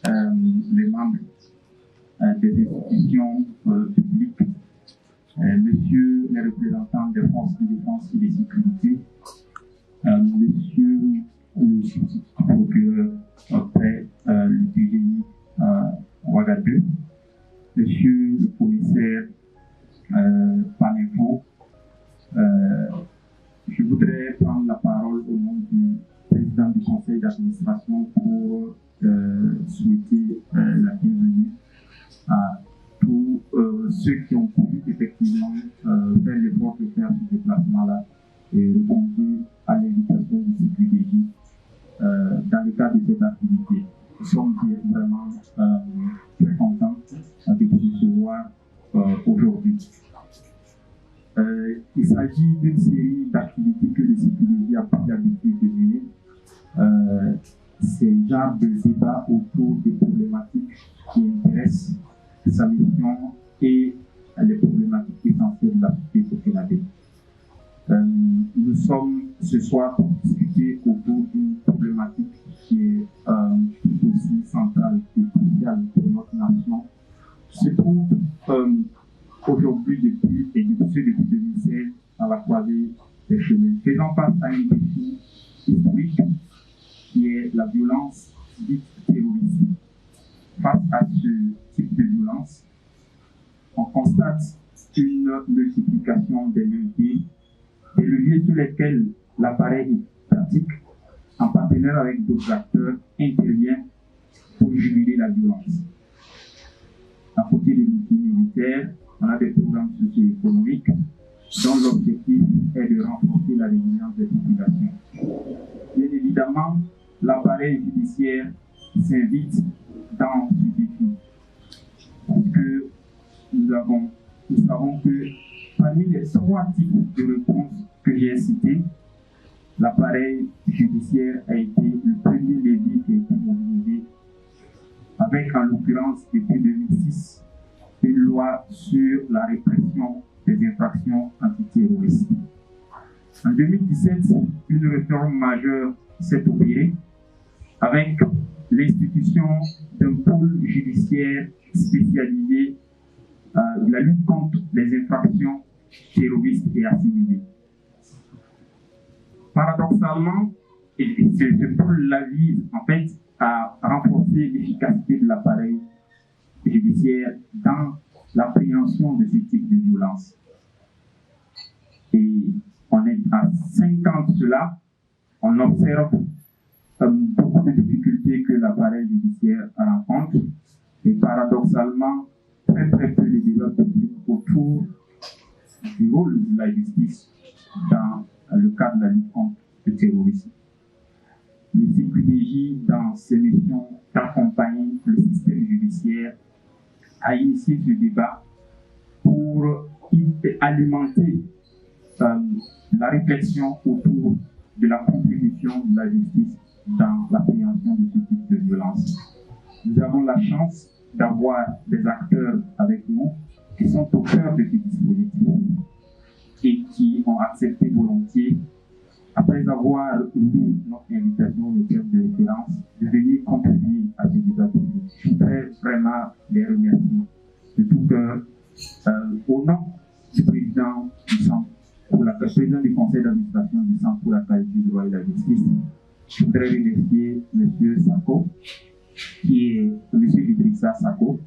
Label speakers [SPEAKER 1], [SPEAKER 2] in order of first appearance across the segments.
[SPEAKER 1] les membres des institutions publiques, messieurs les représentants des forces de défense et de sécurité, monsieur le procureur auprès du DGI Ouagadougou, monsieur le commissaire Panéfo, je voudrais prendre la parole au nom du président du conseil d'administration pour souhaiter la bienvenue à tous ceux qui ont pu effectivement faire l'effort de faire ce déplacement-là et répondre à l'invitation du CQDJ dans le cadre de cette activité. Nous sommes vraiment très contents de vous recevoir aujourd'hui. Il s'agit d'une série d'activités que le CQDJ a pris l'habitude de mener. C'est le genre de débat autour des problématiques qui intéressent sa mission et les problématiques essentielles de la société burkinabé. Nous sommes ce soir pour discuter autour d'une problématique qui est tout aussi centrale et cruciale pour notre nation. Se trouve aujourd'hui depuis 2016 à la croisée des chemins, faisant face à un défi historique qui est la violence dite terroriste. Face à ce type de violence, on constate une multiplication des leviers sur lesquels l'appareil pratique, en partenariat avec d'autres acteurs, intervient pour juguler la violence. À côté des outils militaires, on a des programmes socio-économiques dont l'objectif est de renforcer la résilience des populations. Bien évidemment, l'appareil judiciaire s'invite dans ce défi. Parce que nous savons que parmi les 3 types de réponses que j'ai cités, l'appareil judiciaire a été le premier levier qui a été mobilisé avec, en l'occurrence, depuis 2006, une loi sur la répression des infractions antiterroristes. En 2017, une réforme majeure s'est opérée avec l'institution d'un pôle judiciaire spécialisé de la lutte contre les infractions terroristes et assimilées. Paradoxalement, ce pôle-là vise en fait à renforcer l'efficacité de l'appareil judiciaire dans l'appréhension de ce type de violence. Et on est à 5 ans de cela, on observe beaucoup de difficultés que l'appareil judiciaire rencontre et paradoxalement, très peu de débats publics autour du rôle de la justice dans le cadre de la lutte contre le terrorisme. Le CQDJ, dans ses missions d'accompagner le système judiciaire, a initié ce débat pour alimenter la réflexion autour de la contribution de la justice dans l'appréhension de ce type de violence. Nous avons la chance d'avoir des acteurs avec nous qui sont au cœur de ce dispositif et qui ont accepté volontiers, après avoir lu notre invitation, le terme de référence, de venir contribuer à ce débat public. Je voudrais vraiment les remercier de tout cœur. Au nom du président du conseil d'administration du Centre pour la qualité du droit et la justice, je voudrais remercier M. Sako, qui est M. Idrissa Sako,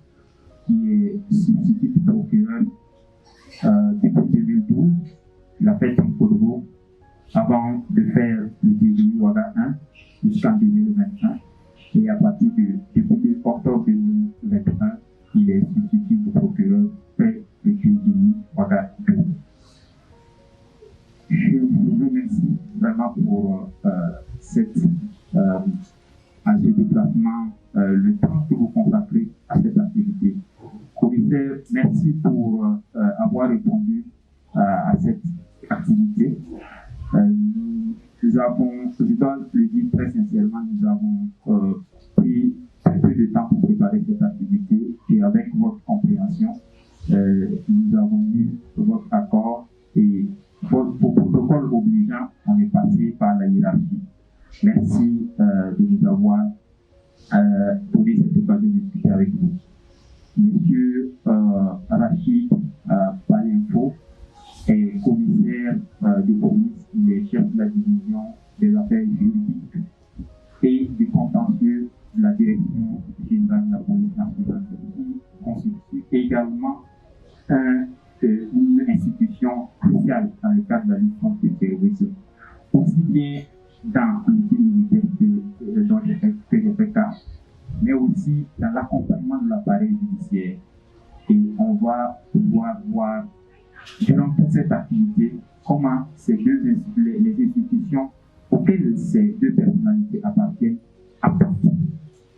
[SPEAKER 1] qui est substitut du procureur depuis 2012. Il a fait un Kodogo avant de faire le DGI Ouaga 1 jusqu'en 2021. Et à partir depuis octobre 2021, il est substitut du procureur près le DGI Ouaga 2. Je vous remercie vraiment pour ce déplacement, le temps que vous consacrez à cette activité. Commissaire, merci pour avoir répondu à cette activité. Nous avons, je dois le dire très sincèrement, nous avons pris un peu de temps pour préparer cette activité et avec votre compréhension, nous avons eu votre accord et pour protocole obligeant, on est passé par la hiérarchie. Merci de nous avoir donner cette occasion de discuter avec vous. Monsieur Rachid Palinfo est commissaire de police, il est chef de la division des affaires juridiques et du contentieux de la direction générale de la police nationale, qui constitue également une institution cruciale dans le cadre de la lutte contre le terrorisme, aussi bien dans l'unité militaire dont j'ai fait cas, mais aussi dans l'accompagnement de l'appareil judiciaire. Et on va pouvoir voir durant toute cette activité comment les institutions auxquelles ces deux personnalités appartiennent apportent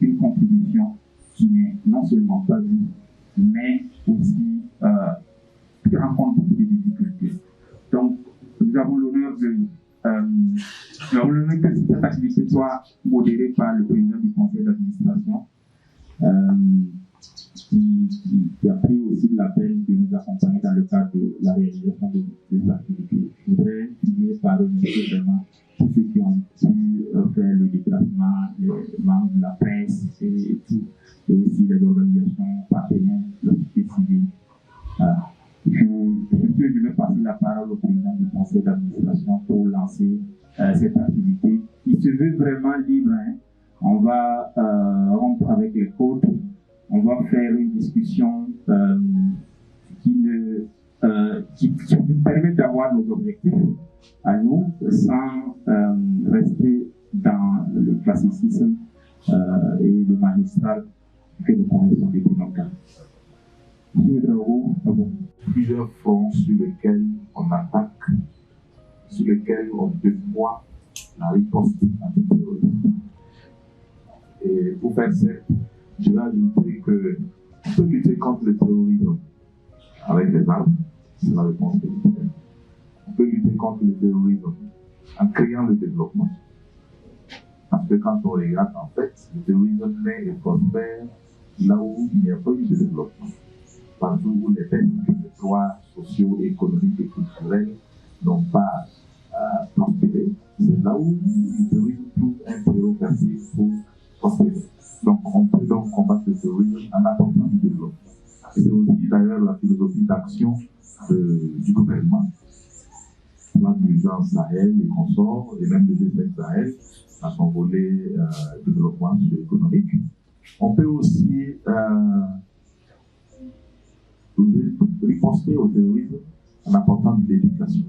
[SPEAKER 1] une contribution qui n'est non seulement pas vue, mais aussi qui rencontre beaucoup de difficultés. Donc, nous avons l'honneur que cette activité soit modérée par le président du conseil d'administration, qui a pris aussi la peine de nous accompagner dans le cadre de la réalisation des activités. Je voudrais finir par remercier vraiment tous ceux qui ont pu faire le déplacement, les membres de la presse et tout, et aussi les organisations partenaires, la société civile. Je vais passer la parole au président du conseil d'administration pour lancer cette activité. Il se veut vraiment libre. Hein. On va rompre avec les codes. On va faire une discussion qui nous permet d'avoir nos objectifs à nous sans rester dans le classicisme et le magistral que nous connaissons depuis longtemps.
[SPEAKER 2] Plusieurs fronts sur lesquels on attaque, sur lesquels on déploie la riposte antiterroriste. Et pour faire simple, je vais ajouter qu'on peut lutter contre le terrorisme avec des armes, c'est la réponse militaire. On peut lutter contre le terrorisme en créant le développement. Parce que quand on regarde, en fait, le terrorisme naît et prospère là où il n'y a pas eu de développement. Partout où les droits sociaux, économiques et culturels n'ont pas prospéré, c'est là où le terrorisme trouve un prérogatif pour prospérer. Donc on peut donc combattre le terrorisme en apportant du développement. C'est aussi d'ailleurs la philosophie d'action du gouvernement. Plan d'urgence Sahel et consorts, et même le G5 Sahel, à son volet développement économique. On peut aussi riposter au terrorisme en apportant de l'éducation,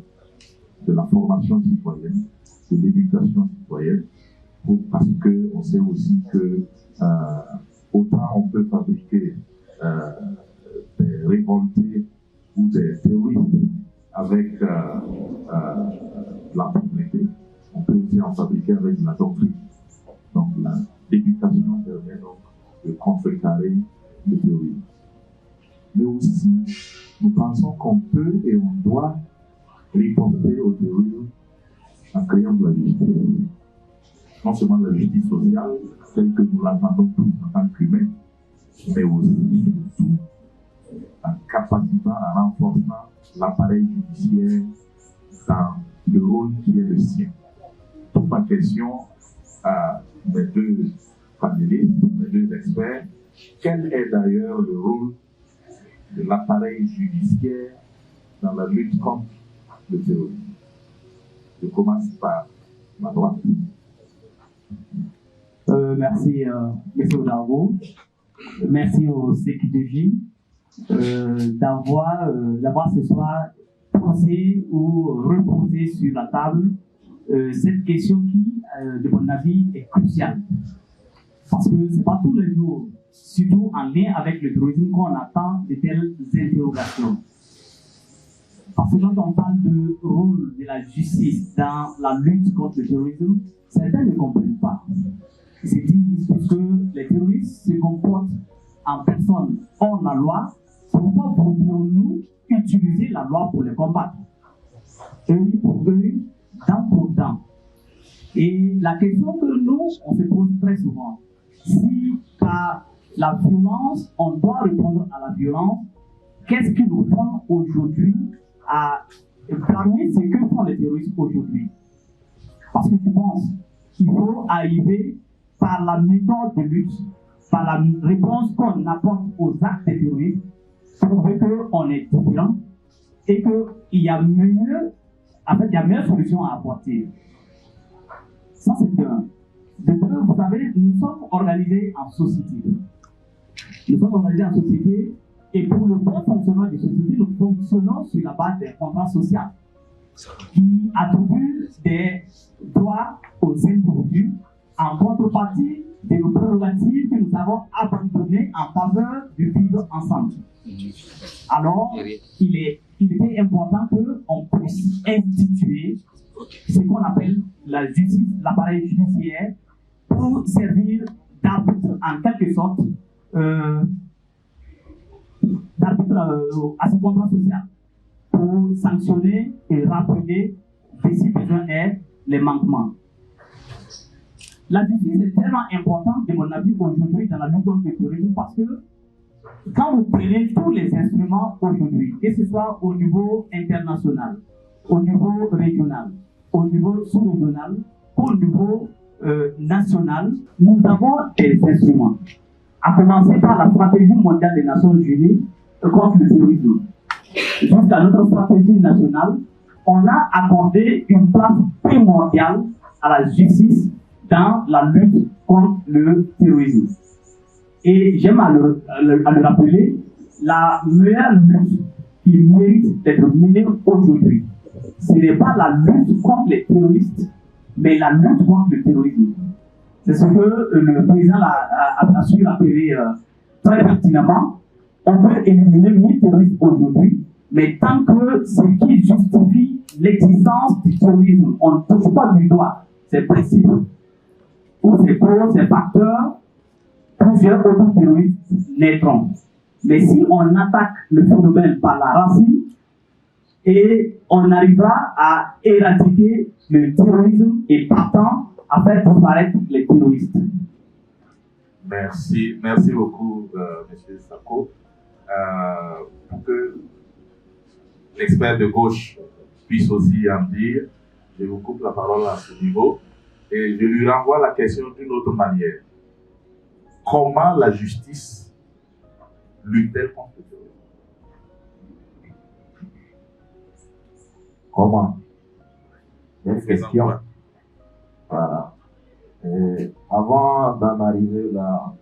[SPEAKER 2] de la formation citoyenne, de l'éducation citoyenne, parce qu'on sait aussi que autant on peut fabriquer des révoltés ou des terroristes avec la pauvreté, on peut aussi en fabriquer avec la doctrine. Donc l'éducation permet donc de contrecarrer le terrorisme. Mais aussi, nous pensons qu'on peut et on doit riposter au terrorisme en créant de la justice. Non seulement de la justice sociale, telle que nous l'entendons tous en tant qu'humains, mais aussi, surtout, en capacitant, en renforçant l'appareil judiciaire dans le rôle qui est le sien. Toute ma question à mes deux panélistes, mes deux experts, quel est d'ailleurs le rôle de l'appareil judiciaire dans la lutte contre le terrorisme? Je commence par ma droite.
[SPEAKER 3] Merci, M. Odargo. Merci au CQDJ d'avoir ce soir posé ou reposé sur la table cette question qui, de mon avis, est cruciale. Parce que ce n'est pas tous les jours, surtout en lien avec le terrorisme, qu'on attend de telles interrogations. Parce que quand on parle de rôle de la justice dans la lutte contre le terrorisme, certains ne comprennent pas. Ils se disent que les terroristes se comportent en personne hors la loi, pourquoi voudrions-nous utiliser la loi pour les combattre? Œil pour œil, dent pour dent. Et la question que nous, on se pose très souvent, si par la violence, on doit répondre à la violence, qu'est-ce qui nous font aujourd'hui à blâmer ce que font les terroristes aujourd'hui? Parce que je pense qu'il faut arriver par la méthode de lutte, par la réponse qu'on apporte aux actes terroristes, prouver qu'on est différent et qu'il y a mieux, en fait, il y a meilleure solution à apporter. Ça, c'est un. De deux, vous savez, nous sommes organisés en société. Nous sommes organisés en société et pour le bon fonctionnement des sociétés, nous fonctionnons sur la base des contrats sociaux qui attribuent des droits aux individus en contrepartie de nos prérogatives que nous avons abandonnées en faveur du vivre ensemble. Alors, il était important qu'on puisse instituer ce qu'on appelle la justice, l'appareil judiciaire, pour servir d'arbitre en quelque sorte d'arbitre à ce contrat social, pour sanctionner et rappeler, si besoin est, les manquements. La justice est tellement importante, de mon avis, aujourd'hui dans la lutte contre le terrorisme, parce que quand vous prenez tous les instruments aujourd'hui, que ce soit au niveau international, au niveau régional, au niveau sous-régional, au niveau national, nous avons des instruments. À commencer par la stratégie mondiale des Nations Unies contre le terrorisme. Jusqu'à notre stratégie nationale, on a accordé une place primordiale à la justice dans la lutte contre le terrorisme. Et j'aime à le rappeler, la meilleure lutte qui mérite d'être menée aujourd'hui, ce n'est pas la lutte contre les terroristes, mais la lutte contre le terrorisme. C'est ce que le président a su rappeler très pertinemment. On peut éliminer 1000 terroristes aujourd'hui, mais tant que ce qui justifie l'existence du terrorisme, on ne touche pas du doigt ces principes ou ces causes, ces facteurs, plusieurs autres terroristes naîtront. Mais si on attaque le phénomène par la racine, et on arrivera à éradiquer le terrorisme et partant à faire disparaître les terroristes.
[SPEAKER 2] Merci beaucoup, M. Sako. Pour que l'expert de gauche puisse aussi en dire, je vous coupe la parole à ce niveau et je lui renvoie la question d'une autre manière. Comment la justice lutte-t-elle contre le terrorisme?
[SPEAKER 4] Comment? Une question. Voilà. Avant d'en arriver là,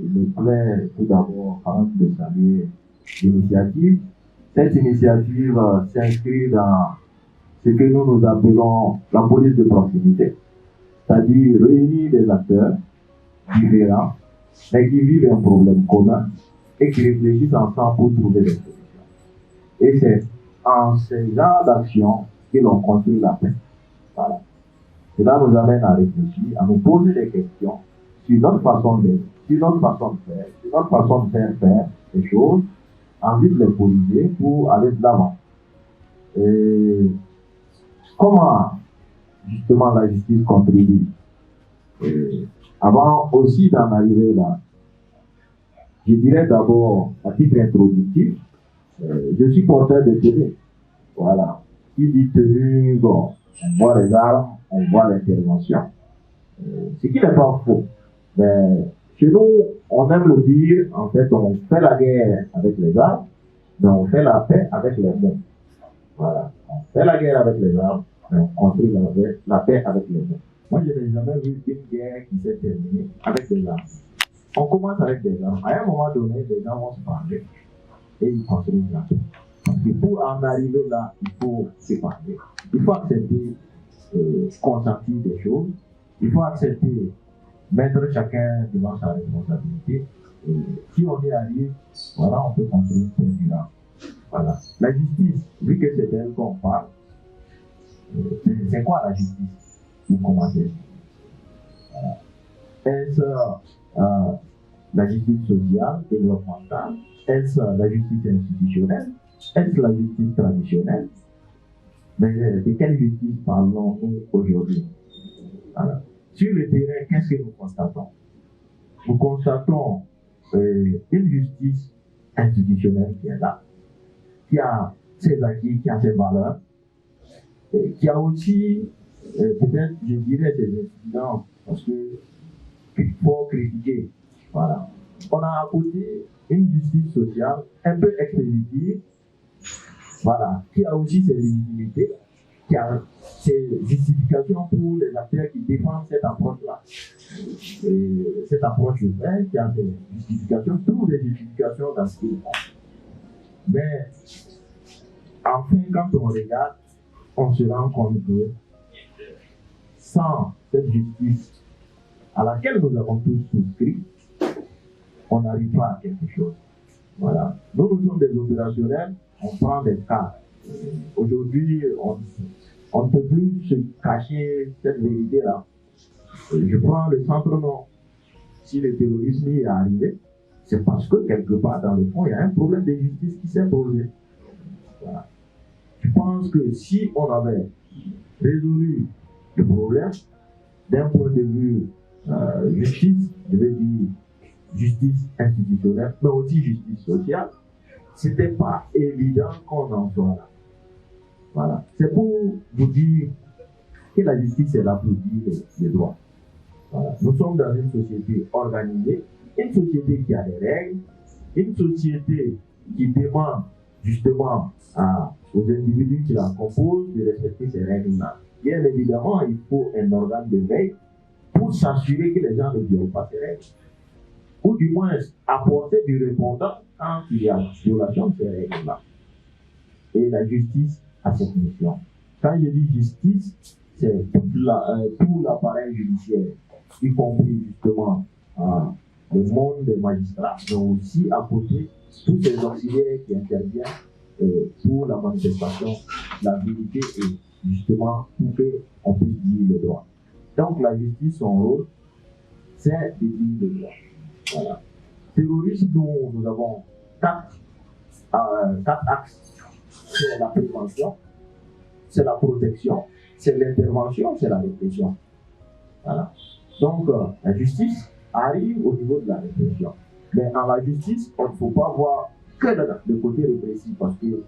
[SPEAKER 4] il me plaît tout d'abord quand même de saluer l'initiative. Cette initiative s'inscrit dans ce que nous appelons la police de proximité, c'est-à-dire réunir des acteurs différents, mais qui vivent un problème commun et qui réfléchissent ensemble pour trouver des solutions. Et c'est en ce genre d'action que l'on construit la paix. Voilà. Cela nous amène à réfléchir, à nous poser des questions sur notre façon d'être, sur notre façon de faire, sur notre façon de faire les choses, envie de les poliser pour aller de l'avant. Et comment justement la justice contribue? Avant aussi d'en arriver là, je dirais d'abord, à titre introductif, je suis porteur de tenue. Voilà. Qui dit tenue, bon, on voit les armes, on voit l'intervention. Ce qui n'est pas faux. Mais chez nous, on aime le dire, en fait, on fait la guerre avec les armes, mais on fait la paix avec les mots. Voilà. On fait la guerre avec les armes, mais on construit la paix avec les mots. Moi, je n'ai jamais vu une guerre qui s'est terminée avec des armes. On commence avec des armes. À un moment donné, les gens vont se parler et ils construisent la paix. Parce que pour en arriver là, il faut se parler. Il faut accepter consentir des choses. Il faut accepter mettre chacun devant sa responsabilité. Et si on y arrive, voilà, on peut construire une paix durable. Voilà. La justice, vu que c'est d'elle qu'on parle, c'est quoi la justice? Pour commencer. Voilà. Est-ce la justice sociale, développementale? Est-ce la justice institutionnelle? Est-ce la justice traditionnelle? Mais de quelle justice parlons-nous aujourd'hui? Voilà. Sur le terrain, qu'est-ce que nous constatons? Nous constatons une justice institutionnelle qui est là, qui a ses acquis, qui a ses valeurs, qui a aussi, peut-être, je dirais, des incidents, parce que faut critiquer. Voilà. On a à côté une justice sociale un peu expéditive, voilà, qui a aussi ses légitimités, qui a ses justifications pour les acteurs qui défendent cette approche-là. Et cette approche vraie qui a des justifications, toutes les justifications dans ce qu'ils font. Mais enfin, quand on regarde, on se rend compte que sans cette justice à laquelle nous avons tous souscrit, on n'arrive pas à quelque chose. Voilà. Nous sommes des opérationnels, on prend des cas. Aujourd'hui, on ne peut plus se cacher cette vérité-là. Je prends le centre-nord. Si le terrorisme y est arrivé, c'est parce que quelque part dans le fond, il y a un problème de justice qui s'est posé. Voilà. Je pense que si on avait résolu le problème d'un point de vue justice, je vais dire justice institutionnelle, mais aussi justice sociale, c'était pas évident qu'on en soit là. Voilà. C'est pour vous dire que la justice est là pour dire les droits. Voilà. Nous sommes dans une société organisée, une société qui a des règles, une société qui demande justement aux individus qui la composent de respecter ces règles-là. Bien évidemment, il faut un organe de veille pour s'assurer que les gens ne violent pas ces règles. Ou du moins apporter du répondant quand il y a violation de ces règles-là. Et la justice a cette mission. Quand je dis justice, c'est tout l'appareil judiciaire, y compris justement le monde des magistrats, mais aussi à côté tous ces auxiliaires qui interviennent pour la manifestation de la vérité et justement pour qu'on puisse dire le droit. Donc la justice, son rôle, c'est de dire le droit. Voilà. Terrorisme, nous avons quatre axes. C'est la prévention, c'est la protection, c'est l'intervention, c'est la répression. Voilà. Donc la justice arrive au niveau de la répression. Mais dans la justice, on ne faut pas voir que le côté répressif parce que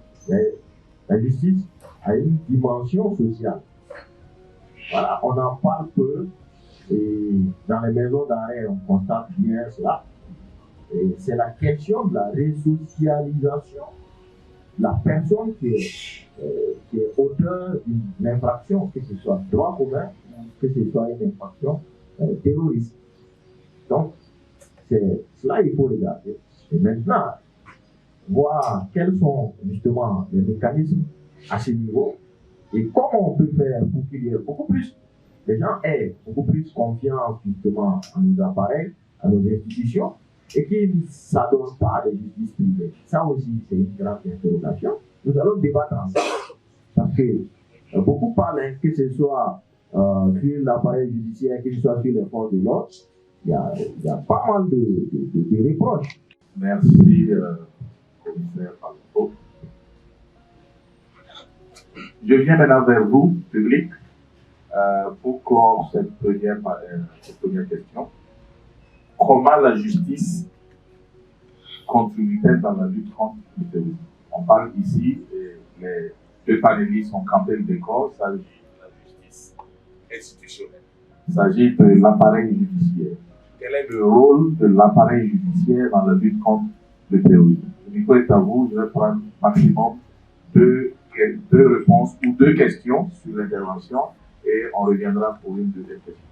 [SPEAKER 4] la justice a une dimension sociale. Voilà, on en parle peu et dans les maisons d'arrêt, on constate bien cela. Et c'est la question de la résocialisation. La personne qui est auteur d'une infraction, que ce soit droit commun, que ce soit une infraction terroriste. Donc, c'est cela qu'il faut regarder. Et maintenant, voir quels sont justement les mécanismes à ce niveau et comment on peut faire pour qu'il y ait beaucoup plus, les gens aient beaucoup plus confiance justement à nos appareils, à nos institutions et qu'ils ne s'adonnent pas à la justice privée. Ça aussi, c'est une grande interrogation. Nous allons débattre ensemble parce que beaucoup parlent, que ce soit sur l'appareil judiciaire, que ce soit sur les forces de l'ordre, il y a pas mal de reproches.
[SPEAKER 2] Merci, commissaire Palpo. Je viens maintenant vers vous, public, pour clore cette première question. Comment la justice contribue-t-elle dans la lutte contre le terrorisme? On parle ici, les deux panélistes ont campé le décor, il s'agit de la justice institutionnelle. Il s'agit de l'appareil judiciaire. Quel est le rôle de l'appareil judiciaire dans la lutte contre le terrorisme? Le micro est à vous, je vais prendre maximum deux réponses ou deux questions sur l'intervention et on reviendra pour une deuxième question.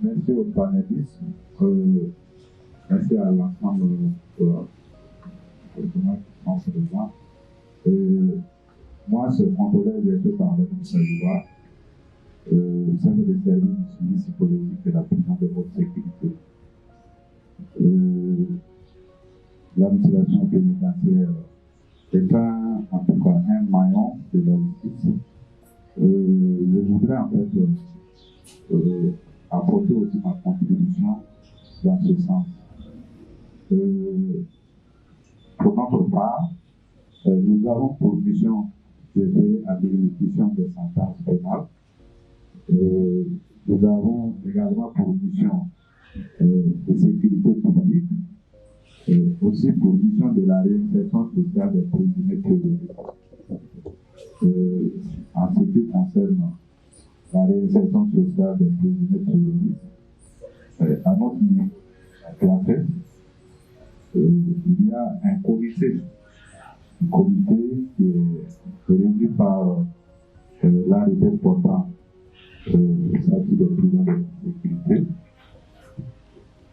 [SPEAKER 1] Merci aux panélistes, merci à l'ensemble des gens qui sont présents. Moi, ce contrôleur est fait par le ministère du droit. Ça me desservit du suivi psychologique et la prison de votre sécurité. L'administration pénitentiaire est en tout cas un maillon de la justice. Je voudrais en fait apporter aussi ma contribution dans ce sens. Pour notre part, nous avons pour mission de veiller à l'exécution des sentences pénales. Nous avons également pour mission de sécurité publique et aussi pour mission de la réinsertion sociale des présumés terroristes. En ce qui concerne la réinsertion sociale des présumés terroristes,
[SPEAKER 2] à notre niveau, à la tête, il y a un comité qui est réuni par l'arrêté portant statut de prison de sécurité.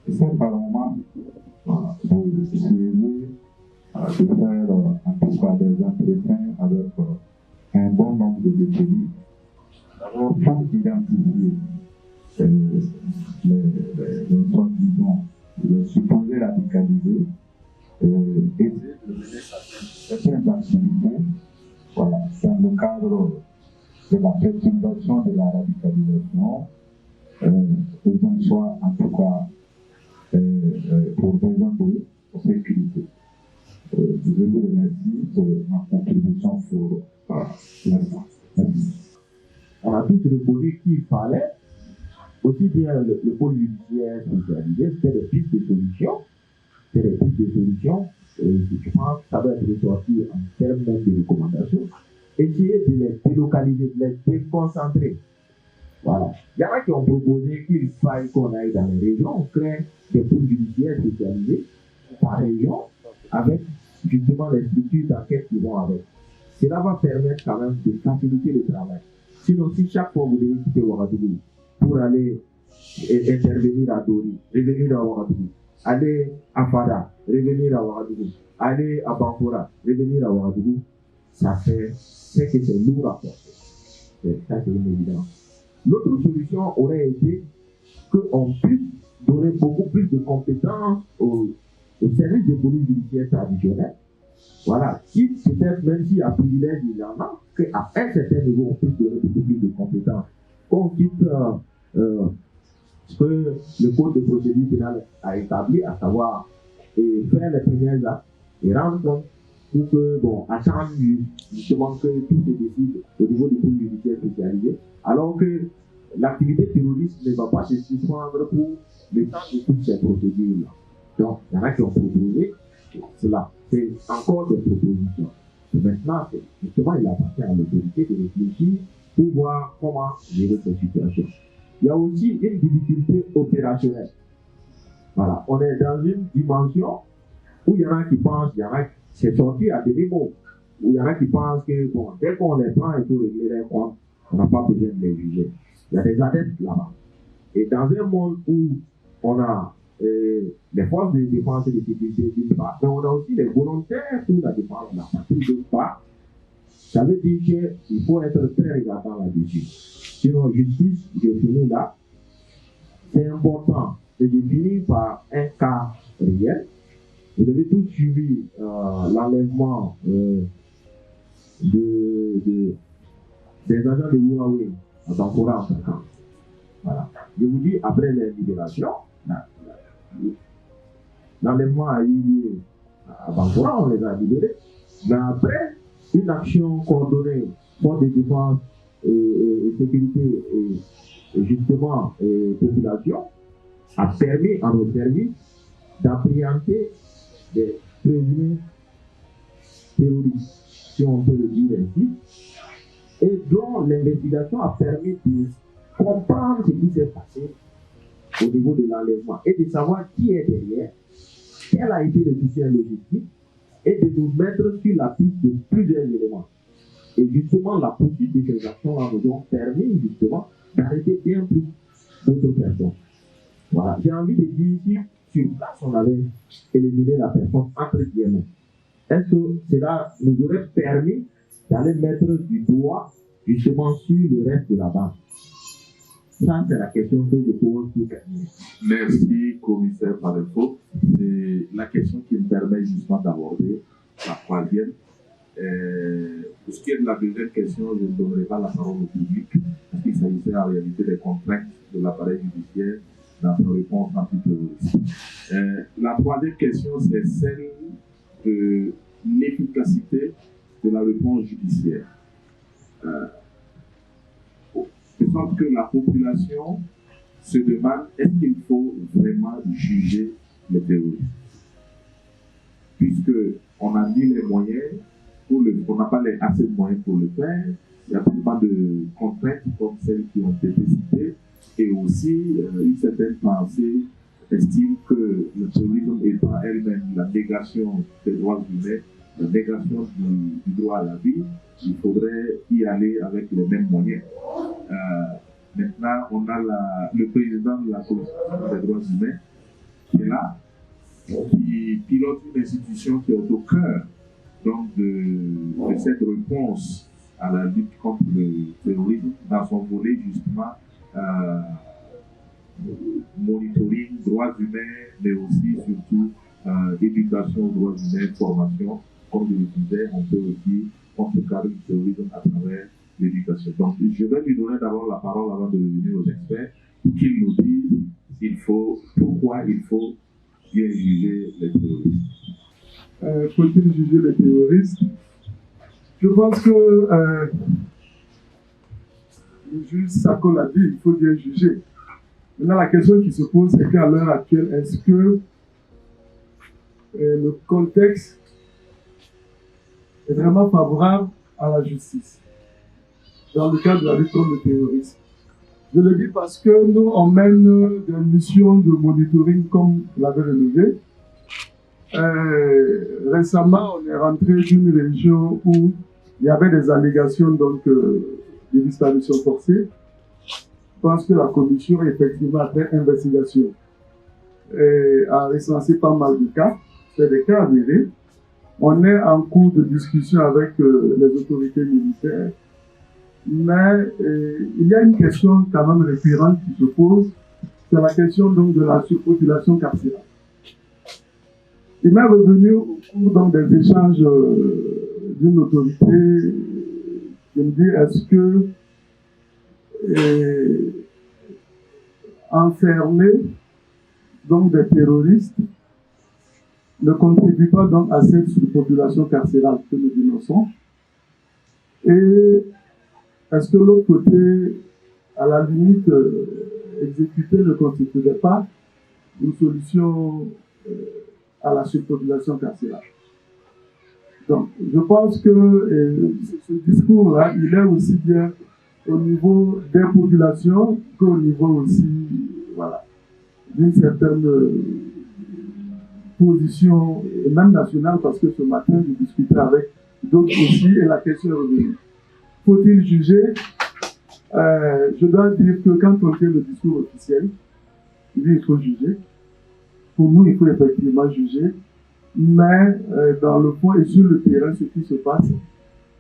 [SPEAKER 2] Et c'est par moment pour essayer de faire en tout cas des entretiens avec un bon nombre de détenus, d'abord pour identifier les soi-disant, les supposés radicalisés, essayer de mener certaines activités, voilà, dans le cadre de la perturbation de la radicalisation, ou bien soit en tout cas pour raison de sécurité. Je vous remercie pour ma contribution sur l'instant.
[SPEAKER 4] On a tous reconnu qu'il fallait aussi bien le pôle judiciaire spécialisé, c'était des pistes de solutions. C'est des pistes de solutions. Je pense que ça doit être ressorti en termes même de recommandations. Essayer de les délocaliser, de les déconcentrer. Voilà. Il y en a qui ont proposé qu'il faille qu'on aille dans les régions, on crée des pôles judiciaires spécialisés par région avec justement les structures d'enquête qui vont avec. Cela va permettre quand même de faciliter le travail. Sinon, si chaque fois vous devez quitter Ouagadougou pour aller intervenir à Dori, revenir à Ouagadougou, aller à Fada, revenir à Ouagadougou, aller à Bamfora, revenir à Ouagadougou, ça fait que c'est lourd à porter. Ça, c'est une évidence. L'autre solution aurait été qu'on puisse donner beaucoup plus de compétences au service de police judiciaire traditionnel. Voilà, qui peut-être même s'il y a privilège, il y en a, qu'à un certain niveau, on puisse donner beaucoup plus de compétences. Qu'on quitte ce que le code de procédure pénale a établi, à savoir faire les premiers actes et rendre compte pour que, bon, attendre justement que tout se décide au niveau du pôle judiciaire spécialisé, alors que l'activité terroriste ne va pas se suspendre pour le temps de toutes ces procédures-là. Donc, il y en a qui ont proposé cela. C'est encore des propositions. Et maintenant, justement, il appartient à l'autorité de réfléchir pour voir comment gérer cette situation. Il y a aussi une difficulté opérationnelle. Voilà, on est dans une dimension où il y en a qui pensent, il y en a qui c'est sorti à des mots, où il y en a qui pensent que bon, dès qu'on les prend, il faut régler les comptes, on n'a pas besoin de les juger. Il y a des adeptes là-bas. Et dans un monde où on a les forces de défense et de sécurité d'une part, mais on a aussi les volontaires pour la défense de la patrie d'autre part, ça veut dire qu'il faut être très regardant là-dessus. Sinon, justice, je finis là, c'est important de définir par un cas réel. Vous avez tous suivi l'enlèvement des agents de Huawei à Bamfora en 50. Voilà. Je vous dis, après la libération, l'enlèvement a eu lieu à Bamfora, on les a libérés. Mais après, une action coordonnée, force de défense et sécurité et justement population, a permis à nos services d'appréhender des présumés terroristes, si on peut le dire ainsi, et dont l'investigation a permis de comprendre ce qui s'est passé au niveau de l'enlèvement et de savoir qui est derrière, quel a été le soutien logistique, et de nous mettre sur la piste de plusieurs éléments. Et justement, la poursuite de ces actions-là nous ont permis justement d'arrêter bien plus d'autres personnes. Voilà, j'ai envie de dire ici, sur place, on avait éliminé la personne entre guillemets. Est-ce que cela nous aurait permis d'aller mettre du doigt justement sur le reste de la bande? Ça, c'est la question que je pose pour terminer.
[SPEAKER 2] Merci, commissaire Pareto. C'est la question qui me permet justement d'aborder la troisième. Pour ce qui est de la deuxième question, je ne donnerai pas la parole au public, parce qu'il s'agissait en réalité des contraintes de l'appareil judiciaire dans sa réponse antiterroriste. La troisième question, c'est celle de l'efficacité de la réponse judiciaire. De sorte que la population se demande est-ce qu'il faut vraiment juger les terroristes, puisqu'on a mis les moyens, on n'a pas assez de moyens pour le faire, il y a tellement de contraintes comme celles qui ont été citées, Et aussi, une certaine pensée estime que le terrorisme est en elle-même la négation des droits humains, la négation du droit à la vie. Il faudrait y aller avec les mêmes moyens. Maintenant, on a le président de la Commission des droits humains qui est là, qui pilote une institution qui est au cœur donc, de cette réponse à la lutte contre le terrorisme dans son volet justement monitoring, droits humains, mais aussi surtout éducation aux droits humains, formation. Comme je le disais, on peut aussi contrecarrer le terrorisme à travers l'éducation. Donc, je vais lui donner d'abord la parole avant de revenir aux experts pour qu'ils nous disent pourquoi il faut bien juger les terroristes.
[SPEAKER 5] Faut-il juger les terroristes? Je pense que le juge Sako l'a dit, il faut bien juger. Maintenant, la question qui se pose, c'est qu'à l'heure actuelle, est-ce que le contexte est vraiment favorable à la justice dans le cadre de la lutte contre le terrorisme? Je le dis parce que nous, on mène des missions de monitoring comme vous l'avez relevé. Récemment, on est rentré d'une région où il y avait des allégations donc, de disparition forcée. Je pense que la commission, effectivement, après investigation, a recensé pas mal de cas. C'est des cas avérés. On est en cours de discussion avec les autorités militaires. Mais il y a une question quand même récurrente qui se pose. C'est la question donc, de la surpopulation carcérale. Il m'est revenu au cours donc, des échanges d'une autorité de me dire est-ce que enfermer donc des terroristes ne contribue pas donc à cette surpopulation carcérale que nous dénonçons. Et est-ce que l'autre côté, à la limite, exécuter ne constituerait pas une solution à la surpopulation carcérale? Donc, je pense que ce discours-là, il est aussi bien au niveau des populations qu'au niveau aussi, voilà, d'une certaine position, même nationale, parce que ce matin, je discutais avec d'autres aussi, et la question est revenue. Faut-il juger? Je dois dire que quand on tient le discours officiel, il faut juger. Pour nous, il faut effectivement juger. Mais dans le fond et sur le terrain, ce qui se passe,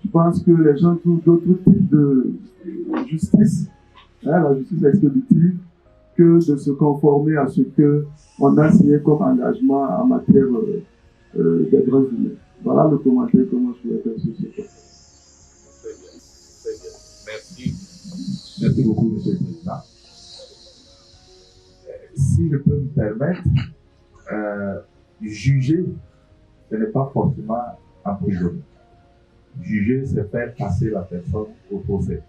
[SPEAKER 5] je pense que les gens trouvent d'autres types de justice, la justice expéditive, que de se conformer à ce qu'on a signé comme engagement en matière des droits humains. Voilà le commentaire que moi je voulais faire sur ce point.
[SPEAKER 2] Très bien. Merci. Merci beaucoup, M. le Président. Si je peux me permettre, juger, ce n'est pas forcément emprisonner. Juger, c'est faire passer la personne au procès.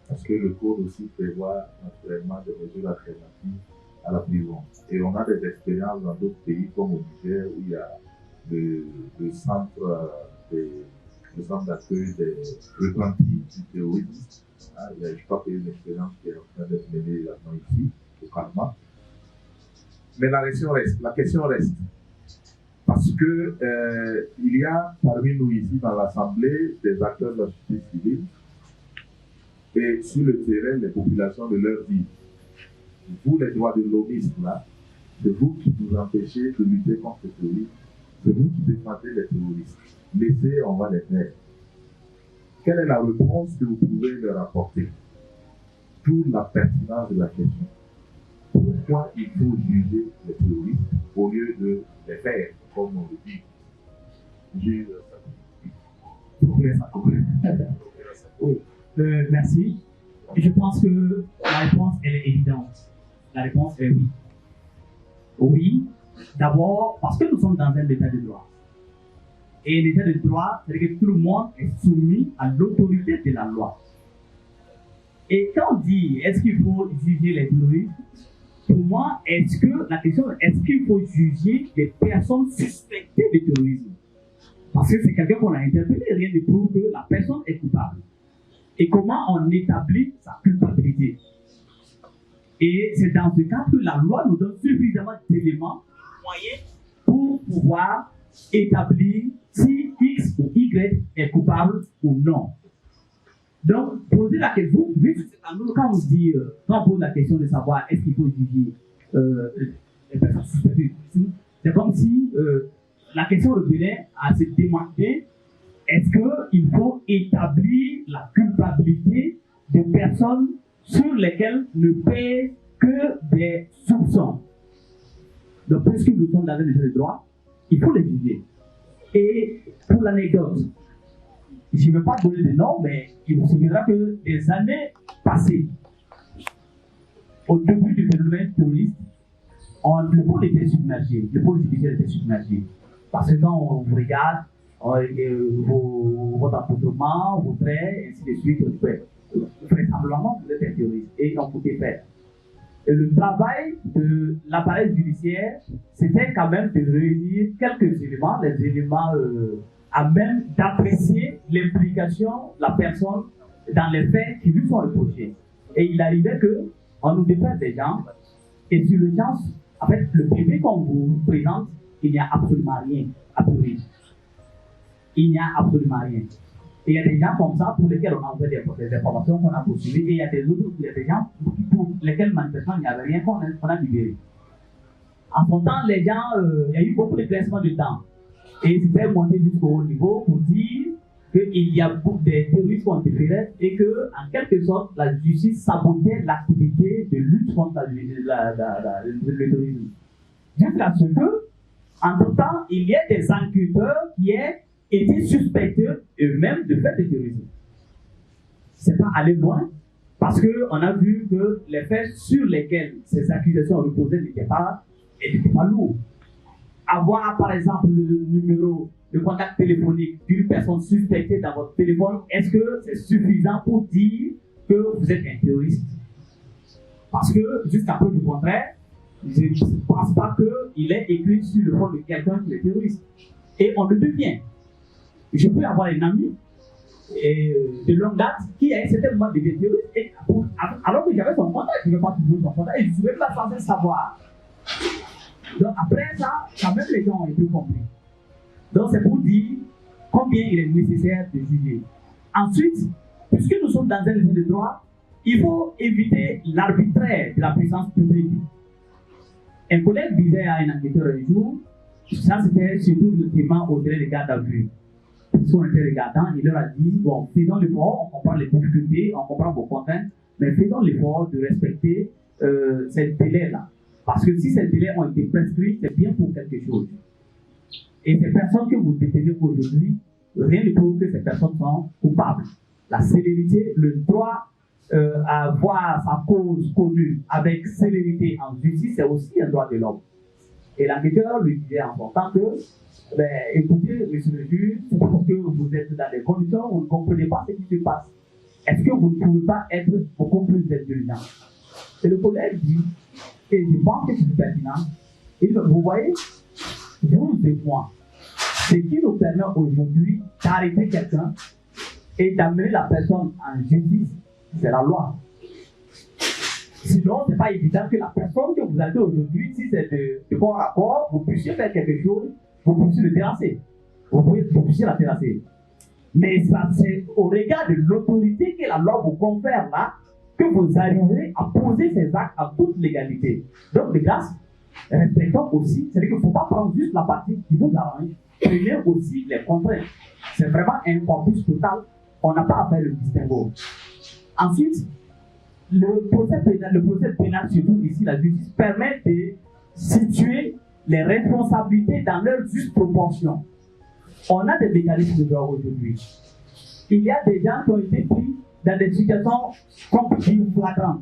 [SPEAKER 2] Parce que le code aussi prévoit naturellement des mesures alternatives à la prison. Et on a des expériences dans d'autres pays comme au Niger où il y a le centre d'accueil des repentis du terrorisme. Je crois qu'il y a une expérience qui est en train d'être menée là-dedans ici, au Parlement. Mais la question reste. Parce que il y a parmi nous ici dans l'Assemblée des acteurs de la société civile et sur le terrain, les populations de leur vie. Vous, les droits de l'hommiste, là, c'est vous qui nous empêchez de lutter contre le terrorisme. C'est vous qui défendez les terroristes. Laissez, on va les faire. Quelle est la réponse que vous pouvez leur apporter? D'où la pertinence de la question. Pourquoi il faut juger les terroristes au lieu de les faire, comme on le dit?
[SPEAKER 3] Oui, merci. Et je pense que la réponse, elle est évidente. La réponse est oui. Oui, d'abord, parce que nous sommes dans un état de droit. Et l'état de droit, c'est que tout le monde est soumis à l'autorité de la loi. Et quand on dit, est-ce qu'il faut juger les terroristes? Pour moi, la question est-ce qu'il faut juger des personnes suspectées de terrorisme? Parce que c'est quelqu'un qu'on a interpellé, rien ne prouve que la personne est coupable. Et comment on établit sa culpabilité? Et c'est dans ce cas que la loi nous donne suffisamment d'éléments, moyens, pour pouvoir établir si X ou Y est coupable ou non. Donc, poser la question, vu que quand on pose la question de savoir est-ce qu'il faut juger les personnes suspectées, c'est comme si la question revenait à se demander est-ce qu'il faut établir la culpabilité des personnes sur lesquelles ne pèsent que des soupçons. Donc, puisque nous sommes dans un état de droit, il faut les juger. Et pour l'anecdote, je ne vais pas donner de nom, mais il vous souviendra que des années passées, au début du phénomène terroriste, le pôle était submergé, le pôle judiciaire était submergé. Parce que quand on vous regarde, votre appartement, vos traits, ainsi de suite, vraisemblablement, vous êtes un terroriste et on pouvait faire. Et le travail de l'appareil judiciaire, c'était quand même de réunir quelques éléments, les éléments à même d'apprécier l'implication de la personne dans les faits qui lui sont reprochés. Et il arrivait qu'on nous défaite des gens, et sur le champ, en fait, le bébé qu'on vous présente, il n'y a absolument rien à prouver. Il n'y a absolument rien. Et il y a des gens comme ça pour lesquels on a ouvert des informations qu'on a poursuivies, et il y a des autres, il y a des gens pour lesquels manifestement il n'y avait rien qu'on a libéré. En son temps, les gens, il y a eu beaucoup de classement de temps. Et c'était monté jusqu'au haut niveau pour dire qu'il y a beaucoup de terroristes qui ont été faits et que, en quelque sorte, la justice sabotait l'activité de lutte contre le terrorisme. Jusqu'à ce que, entre-temps, il y ait des enquêteurs qui aient été suspectés eux-mêmes de faire du terrorisme. C'est pas aller loin, parce qu'on a vu que les faits sur lesquels ces accusations reposaient n'étaient pas lourds. Avoir par exemple le numéro de contact téléphonique d'une personne suspectée dans votre téléphone, est-ce que c'est suffisant pour dire que vous êtes un terroriste? Parce que, jusqu'à preuve du contraire, je ne pense pas qu'il est écrit sur le front de quelqu'un qui est terroriste. Et on le devient. Je peux avoir un ami de longue date qui à un certain moment devient terroriste, et alors que j'avais son contact, je ne vais pas toujours son contact, et je ne suis pas censé savoir. Donc après ça, quand même les gens ont été compris. Donc c'est pour dire combien il est nécessaire de juger. Ensuite, puisque nous sommes dans un état de droit, il faut éviter l'arbitraire de la puissance publique. Un collègue disait à un enquêteur un jour, ça c'était surtout relativement au délai de garde à vue. Puisqu'on était regardant, il leur a dit, bon, faisons l'effort, on comprend les difficultés, on comprend vos contraintes, mais faisons l'effort de respecter ces délais-là. Parce que si ces délais ont été prescrits, c'est bien pour quelque chose. Et ces personnes que vous détenez aujourd'hui, rien ne prouve que ces personnes sont coupables. La célérité, le droit à voir sa cause connue avec célérité en justice, c'est aussi un droit de l'homme. Et l'enquêteur lui disait en sortant que, écoutez, monsieur le juge, c'est parce que vous êtes dans des conditions où vous ne comprenez pas ce qui se passe. Est-ce que vous ne pouvez pas être beaucoup plus indulgent? Et le collègue dit, et je pense que c'est pertinent. Et vous voyez, vous et moi, ce qui nous permet aujourd'hui d'arrêter quelqu'un et d'amener la personne en justice, c'est la loi. Sinon, ce n'est pas évident que la personne que vous arrêtez aujourd'hui, si c'est de corps à corps, vous puissiez faire quelque chose, vous puissiez le terrasser. Vous puissiez la terrasser. Mais ça, c'est au regard de l'autorité que la loi vous confère là, que vous arriverez à poser ces actes à toute légalité. Donc, de grâce, respectons aussi, c'est-à-dire qu'il ne faut pas prendre juste la partie qui vous arrange, prenez aussi les contraintes. C'est vraiment un corpus total, on n'a pas à faire le distinguo. Ensuite, le procès pénal, surtout ici, la justice permet de situer les responsabilités dans leur juste proportion. On a des mécanismes de droit aujourd'hui. Il y a des gens qui ont été pris dans des situations compliquées, flagrantes.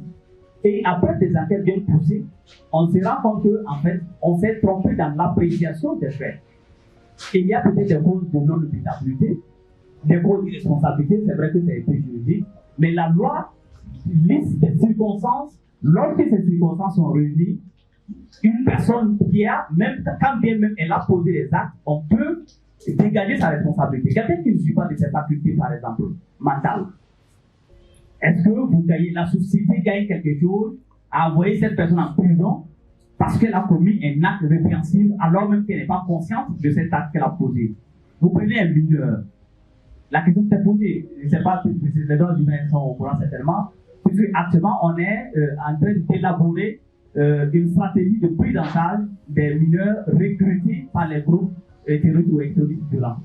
[SPEAKER 3] Et après des enquêtes bien poussées, on se rend compte qu'en fait, on s'est trompé dans l'appréciation des faits. Il y a peut-être des causes de non-imputabilité, des causes d'irresponsabilité, c'est vrai que ça a été juridique, mais la loi liste des circonstances. Lorsque ces circonstances sont réunies, une personne qui a, même quand bien même elle a posé les actes, on peut dégager sa responsabilité. Quelqu'un qui ne suit pas de ses facultés, par exemple, mentales. Est-ce que vous gagnez, la société gagne quelque chose à envoyer cette personne en prison parce qu'elle a commis un acte répréhensible alors même qu'elle n'est pas consciente de cet acte qu'elle a posé. Vous prenez un mineur. La question s'est posée. Je ne sais pas si les droits humains sont au courant certainement, puisque actuellement on est en train d'élaborer une stratégie de prise en charge des mineurs recrutés par les groupes terroristes ou extrémistes violents.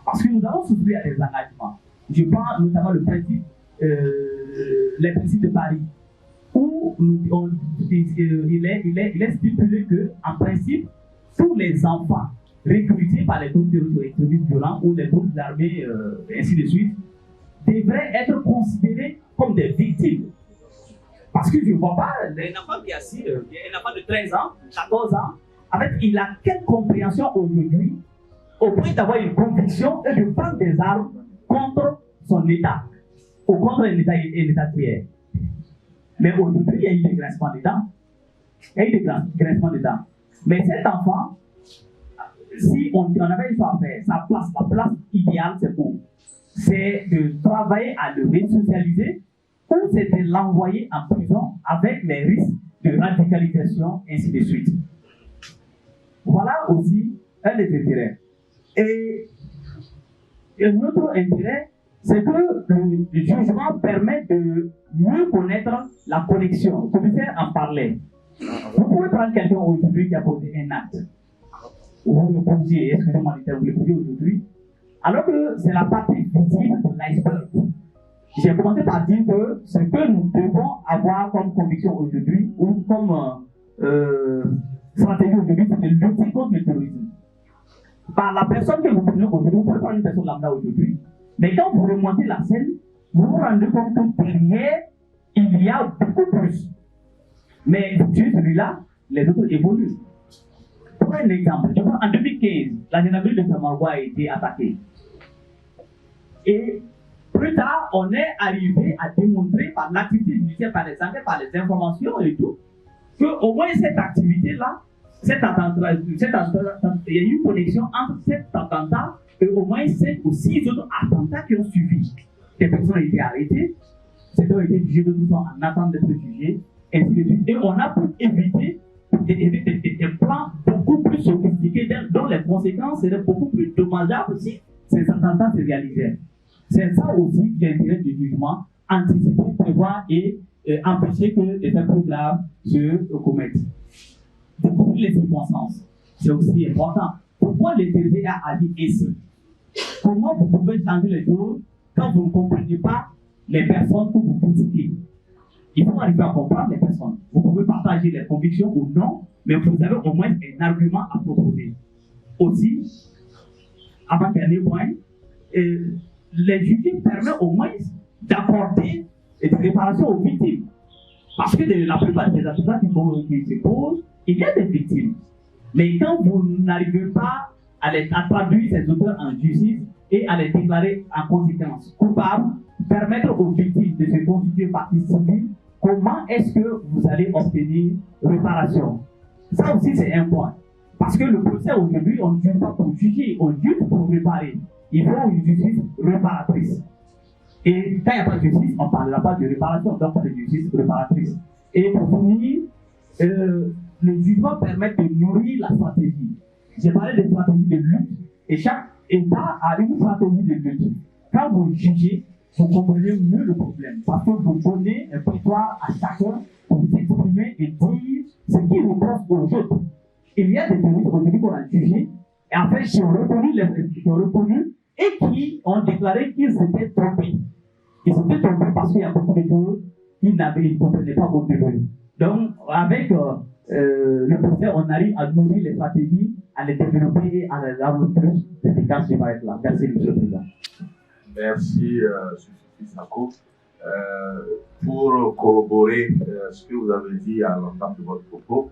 [SPEAKER 3] Parce que nous avons souscrit à des engagements. Je prends notamment le principe, les principes de Paris, où il est stipulé qu'en principe, tous les enfants recrutés par les groupes terroristes ou extrémistes violents ou les groupes armés, ainsi de suite, devraient être considérés comme des victimes. Parce que je ne vois pas un enfant qui est assis, un enfant de 13 ans, 14 ans, avec il a quelle compréhension aujourd'hui au point d'avoir une conviction et de prendre des armes contre son État ou contre un État tiers. Mais aujourd'hui, il y a eu des grincements des dents. Il y a eu des grincements des dents. Mais cet enfant, si on avait une chose à faire, la place idéale, c'est pour. C'est de travailler à le resocialiser ou c'est de l'envoyer en prison avec les risques de radicalisation, ainsi de suite. Voilà aussi un des intérêts. Et un autre intérêt, c'est que le jugement permet de mieux connaître la connexion. Le commissaire en parlait. Vous pouvez prendre quelqu'un aujourd'hui qui a posé un acte. Vous le posiez, excusez-moi du terme, vous le posiez aujourd'hui. Alors que c'est la partie visible de l'iceberg. J'ai commencé par dire que ce que nous devons avoir comme conviction aujourd'hui, ou comme stratégie aujourd'hui, c'est de lutter contre le terrorisme. Par la personne que vous prenez aujourd'hui, vous pouvez prendre une personne lambda aujourd'hui, mais quand vous remontez la scène, vous vous rendez compte que derrière, il y a beaucoup plus. Mais tu celui-là, les autres évoluent. Pour un exemple, en 2015, la gendarmerie de Samarwa a été attaquée. Et plus tard, on est arrivé à démontrer par l'activité judiciaire, par les enquêtes, par les informations et tout, qu'au moins cette activité-là, il y a eu une connexion entre cet attentat et au moins 5 ou 6 autres attentats qui ont suivi. Des personnes ont été arrêtées, certains ont été jugés, d'autres sont en attente d'être jugés, ainsi de suite. Et on a pu éviter des plans beaucoup plus sophistiqués dont les conséquences seraient beaucoup plus dommageables si ces attentats se réalisaient. C'est ça aussi l'intérêt du jugement, anticiper, prévoir et empêcher que des faits plus graves se commettent. Découvrir les circonstances, c'est aussi important. Pourquoi l'intérêt a agi ainsi? Comment vous pouvez changer les choses quand vous ne comprenez pas les personnes que vous critiquez? Il faut arriver à comprendre les personnes. Vous pouvez partager les convictions ou non, mais vous avez au moins un argument à proposer. Aussi, avant-dernier point, les juges permettent au moins d'apporter des réparations aux victimes. Parce que la plupart des attentats qui se posent, il y a des victimes. Mais quand vous n'arrivez pas à traduire ces auteurs en justice et à les déclarer en conséquence coupables, permettre aux victimes de se constituer partie civile, comment est-ce que vous allez obtenir réparation? Ça aussi, c'est un point. Parce que le procès aujourd'hui, on ne juge pas pour juger, on juge pour réparer. Il faut une justice réparatrice. Et quand il n'y a pas de justice, on ne parlera pas de réparation, donc de justice réparatrice. Et pour finir, le jugement permet de nourrir la stratégie. J'ai parlé de stratégie de lutte, et chaque État a une stratégie de lutte. Quand vous jugez, vous comprenez mieux le problème, parce que vous donnez un pouvoir à chacun pour s'exprimer et dire ce qui reproche aux autres. Il y a des terroristes aujourd'hui qu'on a jugés, et en fait, qui ont reconnu et qui ont déclaré qu'ils s'étaient trompés. Ils s'étaient trompés parce qu'il y a beaucoup de choses qu'ils ne comprenaient pas au début. Donc, avec le procès, on arrive à nourrir les stratégies, à les développer et à les rendre plus efficaces. Je vais être là. Merci, M. le Président.
[SPEAKER 2] Merci, M. Sako. Pour corroborer ce que vous avez dit à l'entame de votre propos,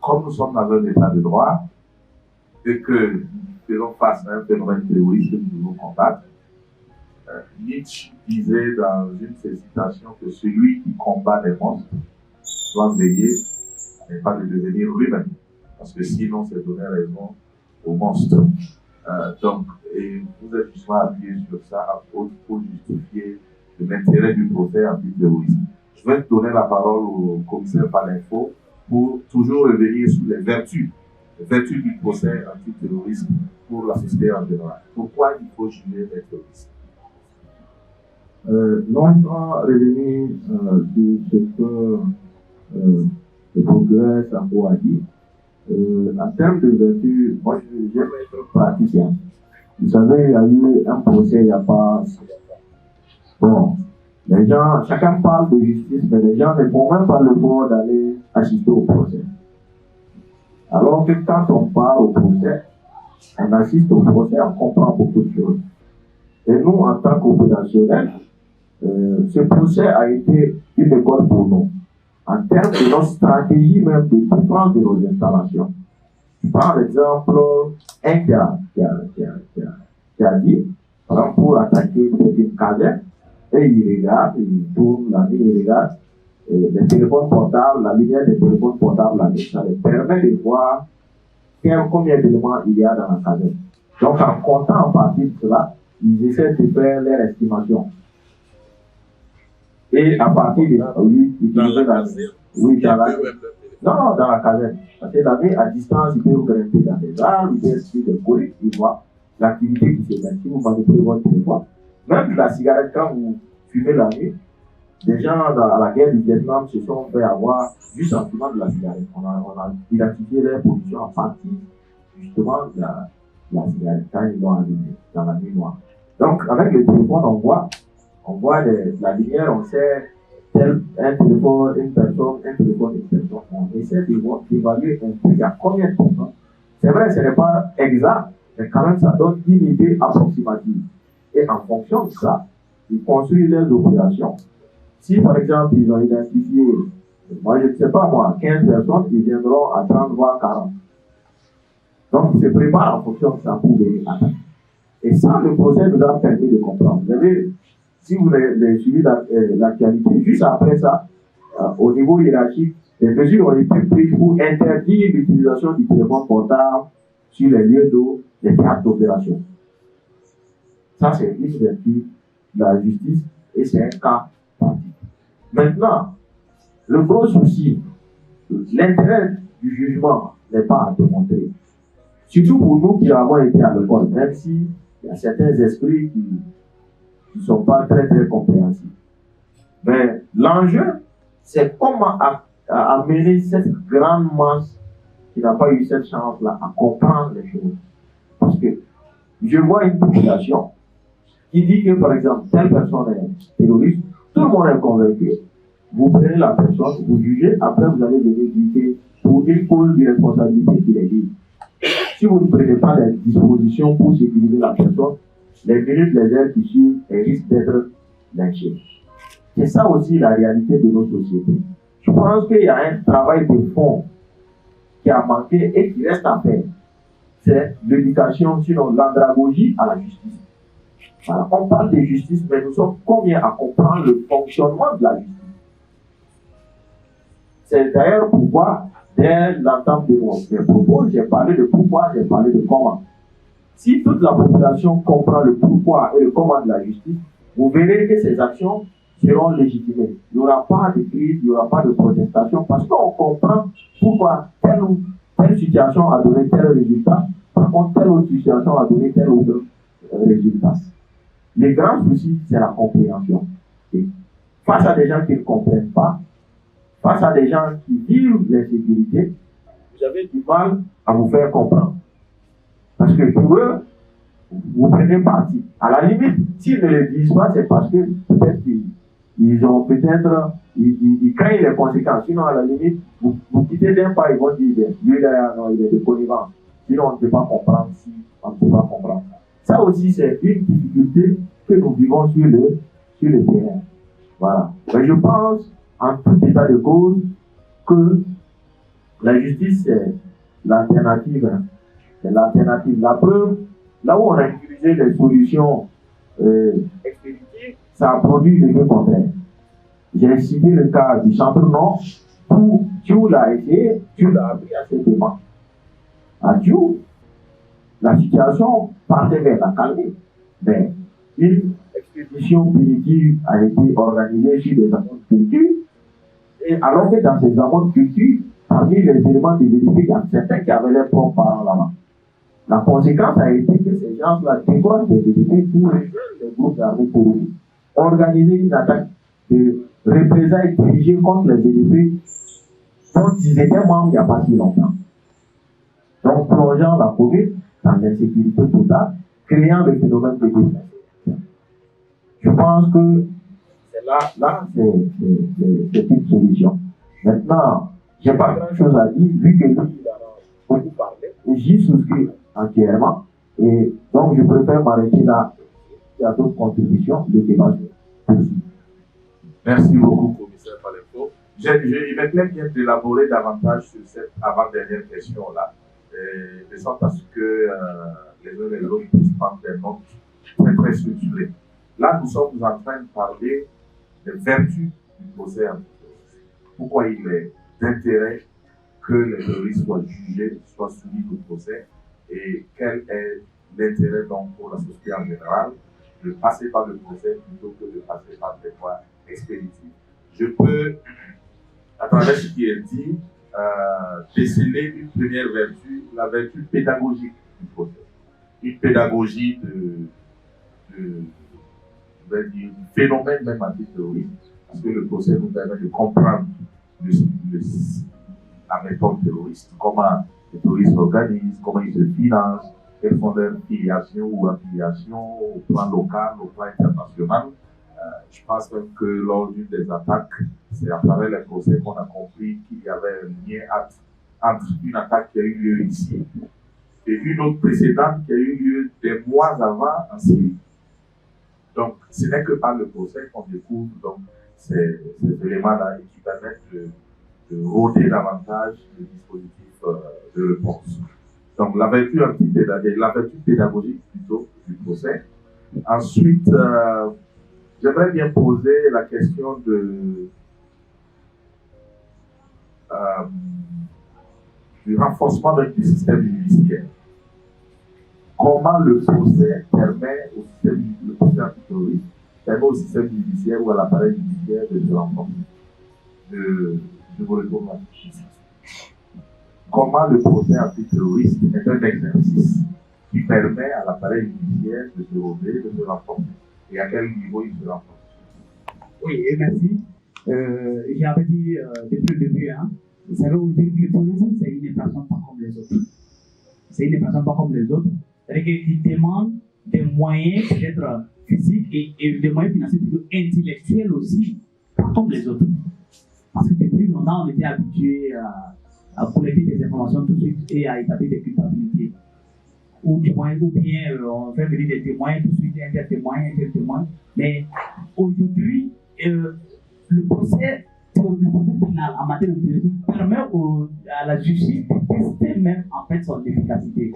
[SPEAKER 2] comme nous sommes dans un état de droit et que nous faisons face à un phénomène terroriste que nous devons combattre, Nietzsche disait dans une de ses citations que celui qui combat les monstres doit veiller à ne pas de devenir lui-même, parce que sinon c'est donner raison aux monstres. Donc, et vous êtes justement appuyé sur ça pour justifier l'intérêt du procès anti-terroriste. Je je vais donner la parole au commissaire Palinfo pour toujours revenir sur les vertus du procès antiterroriste pour la société en général. Pourquoi il faut juger les terroristes?
[SPEAKER 4] Non, sans revenir sur ce que le procureur Sambou a dit, en termes de vertu, moi j'aime être praticien. Vous savez, il y a eu un procès il n'y a pas. Bon, les gens, chacun parle de justice, mais les gens ne font même pas le droit d'aller assister au procès. Alors que quand on part au procès, on assiste au procès, on comprend beaucoup de choses. Et nous, en tant qu'opérationnels, ce procès a été une école pour nous. En termes de notre stratégie même de défense de nos installations. Par exemple, un qui a dit, par exemple, pour attaquer une caserne, et il regarde, il tourne la nuit, il regarde, et les téléphones portables, la lumière des téléphones portables, ça les permet de voir combien d'éléments il y a dans la caserne. Donc, en comptant en partie de cela, ils essaient de faire leur estimation. Et à partir de là, oui, dans la caserne. Parce que la nuit, à distance, ils peuvent grimper dans des arbres, ils peuvent suivre des collègues, ils voient l'activité qui se fait. Si vous manipulez votre téléphone, même la cigarette, quand vous fumez la nuit, les gens à la guerre du Vietnam se sont fait avoir juste en fumant de la cigarette. On a identifié leur position en partie, justement, de la cigarette, quand ils l'ont allumée dans la nuit noire. Donc, avec le téléphone, on voit la lumière, on sait un téléphone, une personne, un téléphone, une personne. On essaie d'évaluer un peu, il y a combien de personnes. C'est vrai, ce n'est pas exact, mais quand même, ça donne une idée approximative. Et en fonction de ça, ils construisent leurs opérations. Si, par exemple, ils ont identifié, moi, je ne sais pas moi, 15 personnes, ils viendront à 30, voire 40. Donc, ils se préparent en fonction de ça pour venir attaquer. Et ça, le procès nous a permis de comprendre. Vous avez, si vous avez suivi l'actualité, juste après ça, au niveau hiérarchique, les mesures ont été prises pour interdire l'utilisation du téléphone portable sur les lieux d'eau, les théâtres d'opération. Ça, c'est une vertu de la justice et c'est un cas pratique. Maintenant, le gros souci, l'intérêt du jugement n'est pas à démontrer. Surtout pour nous qui avons été à l'école, même s'il y a certains esprits qui ne sont pas très très compréhensifs. Mais l'enjeu, c'est comment amener cette grande masse qui n'a pas eu cette chance-là à comprendre les choses. Parce que je vois une population qui dit que, par exemple, telle personne est terroriste, tout le monde est convaincu. Vous prenez la personne, vous jugez, après vous allez venir juger pour une cause de responsabilité qui est libre. Si vous ne prenez pas les dispositions pour sécuriser la personne, les minutes, les heures qui suivent, elles risquent d'être lynchées. C'est ça aussi la réalité de nos sociétés. Je pense qu'il y a un travail de fond qui a manqué et qui reste à faire. C'est l'éducation, sinon l'andragogie à la justice. Alors, on parle de justice, mais nous sommes combien à comprendre le fonctionnement de la justice? C'est d'ailleurs pourquoi, dès l'entame de mes propos, j'ai parlé de pourquoi, j'ai parlé de comment. Si toute la population comprend le pourquoi et le comment de la justice, vous verrez que ces actions seront légitimées. Il n'y aura pas de crise, il n'y aura pas de protestation, parce qu'on comprend pourquoi telle situation a donné tel résultat, par contre telle autre situation a donné tel autre résultat. Le grand souci, c'est la compréhension. Et face à des gens qui ne comprennent pas, face à des gens qui vivent l'insécurité, vous avez du mal à vous faire comprendre. Parce que pour eux, vous prenez parti. À la limite, s'ils ne le disent pas, c'est parce que peut-être ils ont peut-être, ils craignent les conséquences. Sinon, à la limite, vous quittez d'un pas, ils vont dire, lui là, non, il est de connivence. Sinon, on ne peut pas comprendre si on ne peut pas comprendre. Ça aussi, c'est une difficulté que nous vivons sur le terrain. Voilà. Mais je pense, en tout état de cause, que la justice, c'est l'alternative. C'est l'alternative. La preuve, là où on a utilisé les solutions expéditives, ça a produit l'effet contraire. J'ai cité le cas du centre Nord, où Dieu l'a essayé, Dieu l'a appris à ses dépens. À Dieu, la situation partait vers la calmie. Mais une expédition punitive a été organisée sur des actions punitives Et alors que dans ces amours de culture, parmi les éléments de vérité, il y a certains qui avaient leurs propres parents là-bas. La conséquence a été que ces gens-là décrochent des vérités pour rejoindre les groupes armés terroristes, organiser une attaque de représailles dirigées contre les vérités dont ils étaient membres il n'y a pas si longtemps. Donc, plongeant la commune dans l'insécurité totale, créant le phénomène de défense. Je pense que c'est une solution. Maintenant, je n'ai pas grand-chose à dire, vu que lui, il en a beaucoup parlé, et j'y souscris entièrement, et donc je préfère m'arrêter là. Il y a d'autres contributions, le débat.
[SPEAKER 2] Merci beaucoup, commissaire Paletto. Il me plaît bien d'élaborer davantage sur cette avant-dernière question-là, de sorte à ce que les uns et les autres puissent prendre des notes très très structurées. Là, nous sommes en train de parler des vertus du procès antiterroriste. Pourquoi il est d'intérêt que les terroristes soient jugés, soient soumis au procès, et quel est l'intérêt donc pour la société en général de passer par le procès plutôt que de passer par des voies expéditives. Je peux, à travers ce qui est dit, déceler une première vertu, la vertu pédagogique du procès. Une pédagogie du phénomène même antiterroriste, parce que le procès nous permet de comprendre la méthode terroriste, comment les terroristes s'organisent, comment ils se financent, quelles sont leurs filiations ou affiliations au plan local, au plan international. Je pense même que lors d'une des attaques, c'est à travers les procès qu'on a compris qu'il y avait un lien entre une attaque qui a eu lieu ici et une autre précédente qui a eu lieu des mois avant en Syrie. Donc, ce n'est que par le procès qu'on découvre donc, ces éléments-là et qui permettent de rôder davantage le dispositif de réponse. Donc, la vertu pédagogique plutôt du procès. Ensuite, j'aimerais bien poser la question du renforcement du système judiciaire. Comment le procès permet au système judiciaire ou à l'appareil judiciaire de se renforcer. Je vous retourne à comment le procès antiterroriste est un exercice qui permet à l'appareil judiciaire de se relever, de se renforcer. Et à quel niveau il se renforce?
[SPEAKER 3] Oui, et merci. J'avais dit depuis le début, vous savez, aujourd'hui, le terrorisme, c'est une infraction pas comme les autres. C'est une infraction pas comme les autres. C'est-à-dire qu'il demande des moyens peut-être physiques et des moyens financiers plutôt intellectuels aussi, pas comme les autres. Parce que depuis longtemps, on était habitué à collecter des informations tout de suite et à établir des culpabilités. Ou bien on fait venir des témoins tout de suite, un tel témoin. Mais aujourd'hui, le procès pénal en matière de terrorisme permet à la justice de tester même en fait son efficacité.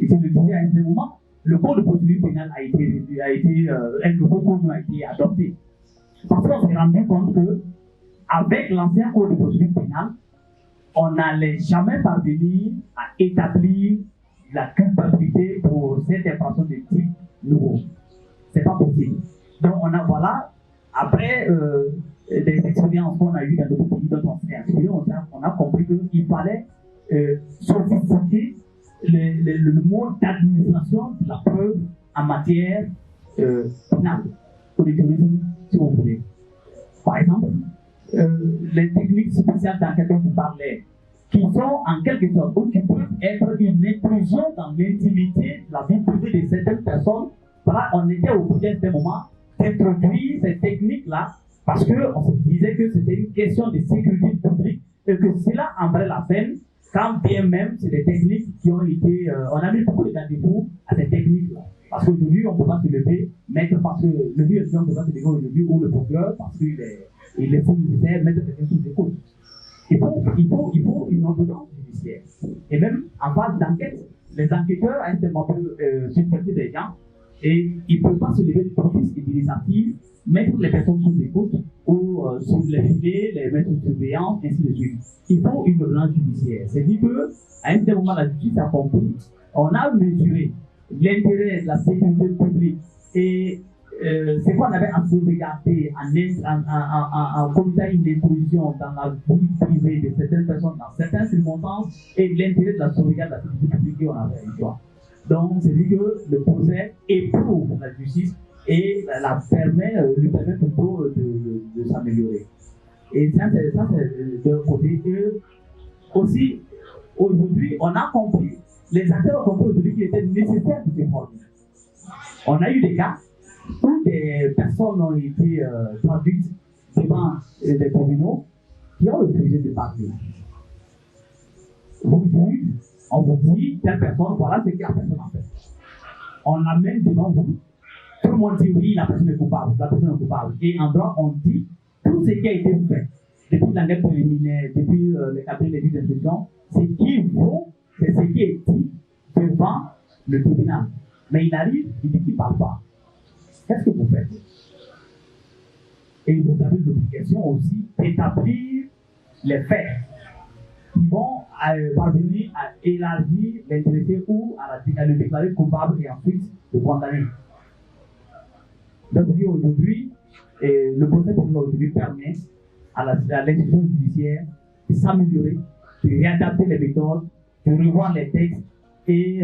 [SPEAKER 3] Et je le disais à un moment, le code de procédure pénale un nouveau code a été adopté. Parce qu'on s'est rendu compte que avec l'ancien code de procédure pénale, on n'allait jamais parvenir à établir la culpabilité pour cette infraction de type nouveau. C'est pas possible. Donc après des expériences qu'on a eues dans d'autres pays dont on s'est inspiré, on a compris qu'il fallait sophistiquer le mode d'administration de la preuve en matière pénale, pour le terrorisme, si vous voulez. Par exemple, les techniques spéciales d'enquête dont vous parlez, qui sont en quelque sorte, ou qui peuvent être une intrusion dans l'intimité de la vie privée de certaines personnes. Voilà, on était obligé à ce moment d'introduire ces techniques-là parce qu'on se disait que c'était une question de sécurité publique et que cela en valait la peine, quand bien même c'est des techniques qui ont été. On a mis beaucoup de garde-fous à ces techniques-là. Parce qu'aujourd'hui, on ne peut pas se lever, parce que le juge on ne peut pas se lever aujourd'hui, ou le procureur, parce qu'il est fou nécessaire, mettre quelqu'un sous écoute. Il faut une ordonnance judiciaire. Et même en phase d'enquête, les enquêteurs à un certain moment peuvent suspecter des gens et ils ne peuvent pas se lever de profit et d'initiative, mettre les personnes sous écoute ou sur les filets, les mettre sous surveillance, ainsi de suite. Il faut une ordonnance judiciaire. C'est-à-dire qu'à un certain moment, la justice a compris, on a mesuré l'intérêt de la sécurité publique et c'est qu'on avait à sauvegarder en commettant une intrusion dans la vie privée de certaines personnes dans certaines circonstances et l'intérêt de la sauvegarde de la sécurité publique on avait une histoire. Donc, c'est dit que le procès éprouve la justice et lui permet plutôt de s'améliorer. Et ça, c'est d'un côté. Aussi, aujourd'hui, on a compris, les acteurs ont compris aujourd'hui qu'il était nécessaire de se former. On a eu des cas où des personnes ont été traduites devant des tribunaux qui ont refusé de parler. Vous jugez, on vous dit, telle personne, voilà ce que la personne a fait. On l'amène devant vous, tout le monde dit oui, la personne est coupable, la personne est coupable. Et en droit, on dit tout ce qui a été fait depuis l'enquête préliminaire, depuis le cabinet d'études d'instruction, c'est qui vaut, c'est ce qui est dit devant le tribunal. Mais il arrive, il dit qu'il ne parle pas. Qu'est-ce que vous faites? Et vous avez l'obligation aussi d'établir les faits qui vont parvenir à élargir l'intéressé ou à le déclarer coupable et ensuite le condamner. Donc, aujourd'hui, le procès pénal aujourd'hui permet à l'institution judiciaire de s'améliorer, de réadapter les méthodes, de revoir les textes et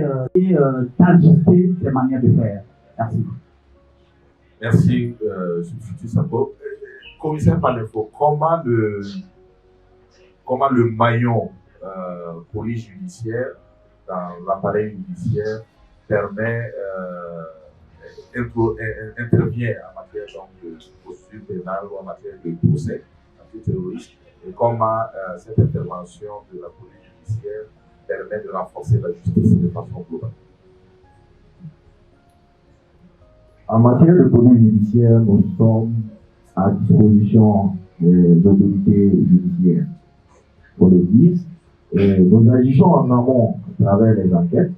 [SPEAKER 3] d'ajuster les manières de faire. Merci.
[SPEAKER 2] Merci, substitut Sako. Commissaire Paléfo, comment le maillon police judiciaire dans l'appareil judiciaire intervient en matière donc, de procédure pénale ou en matière de procès antiterroriste, et comment cette intervention de la police judiciaire permet de renforcer la justice de façon globale.
[SPEAKER 4] En matière de police judiciaire, nous sommes à disposition des autorités judiciaires. Pour le dire, nous agissons en amont à travers les enquêtes.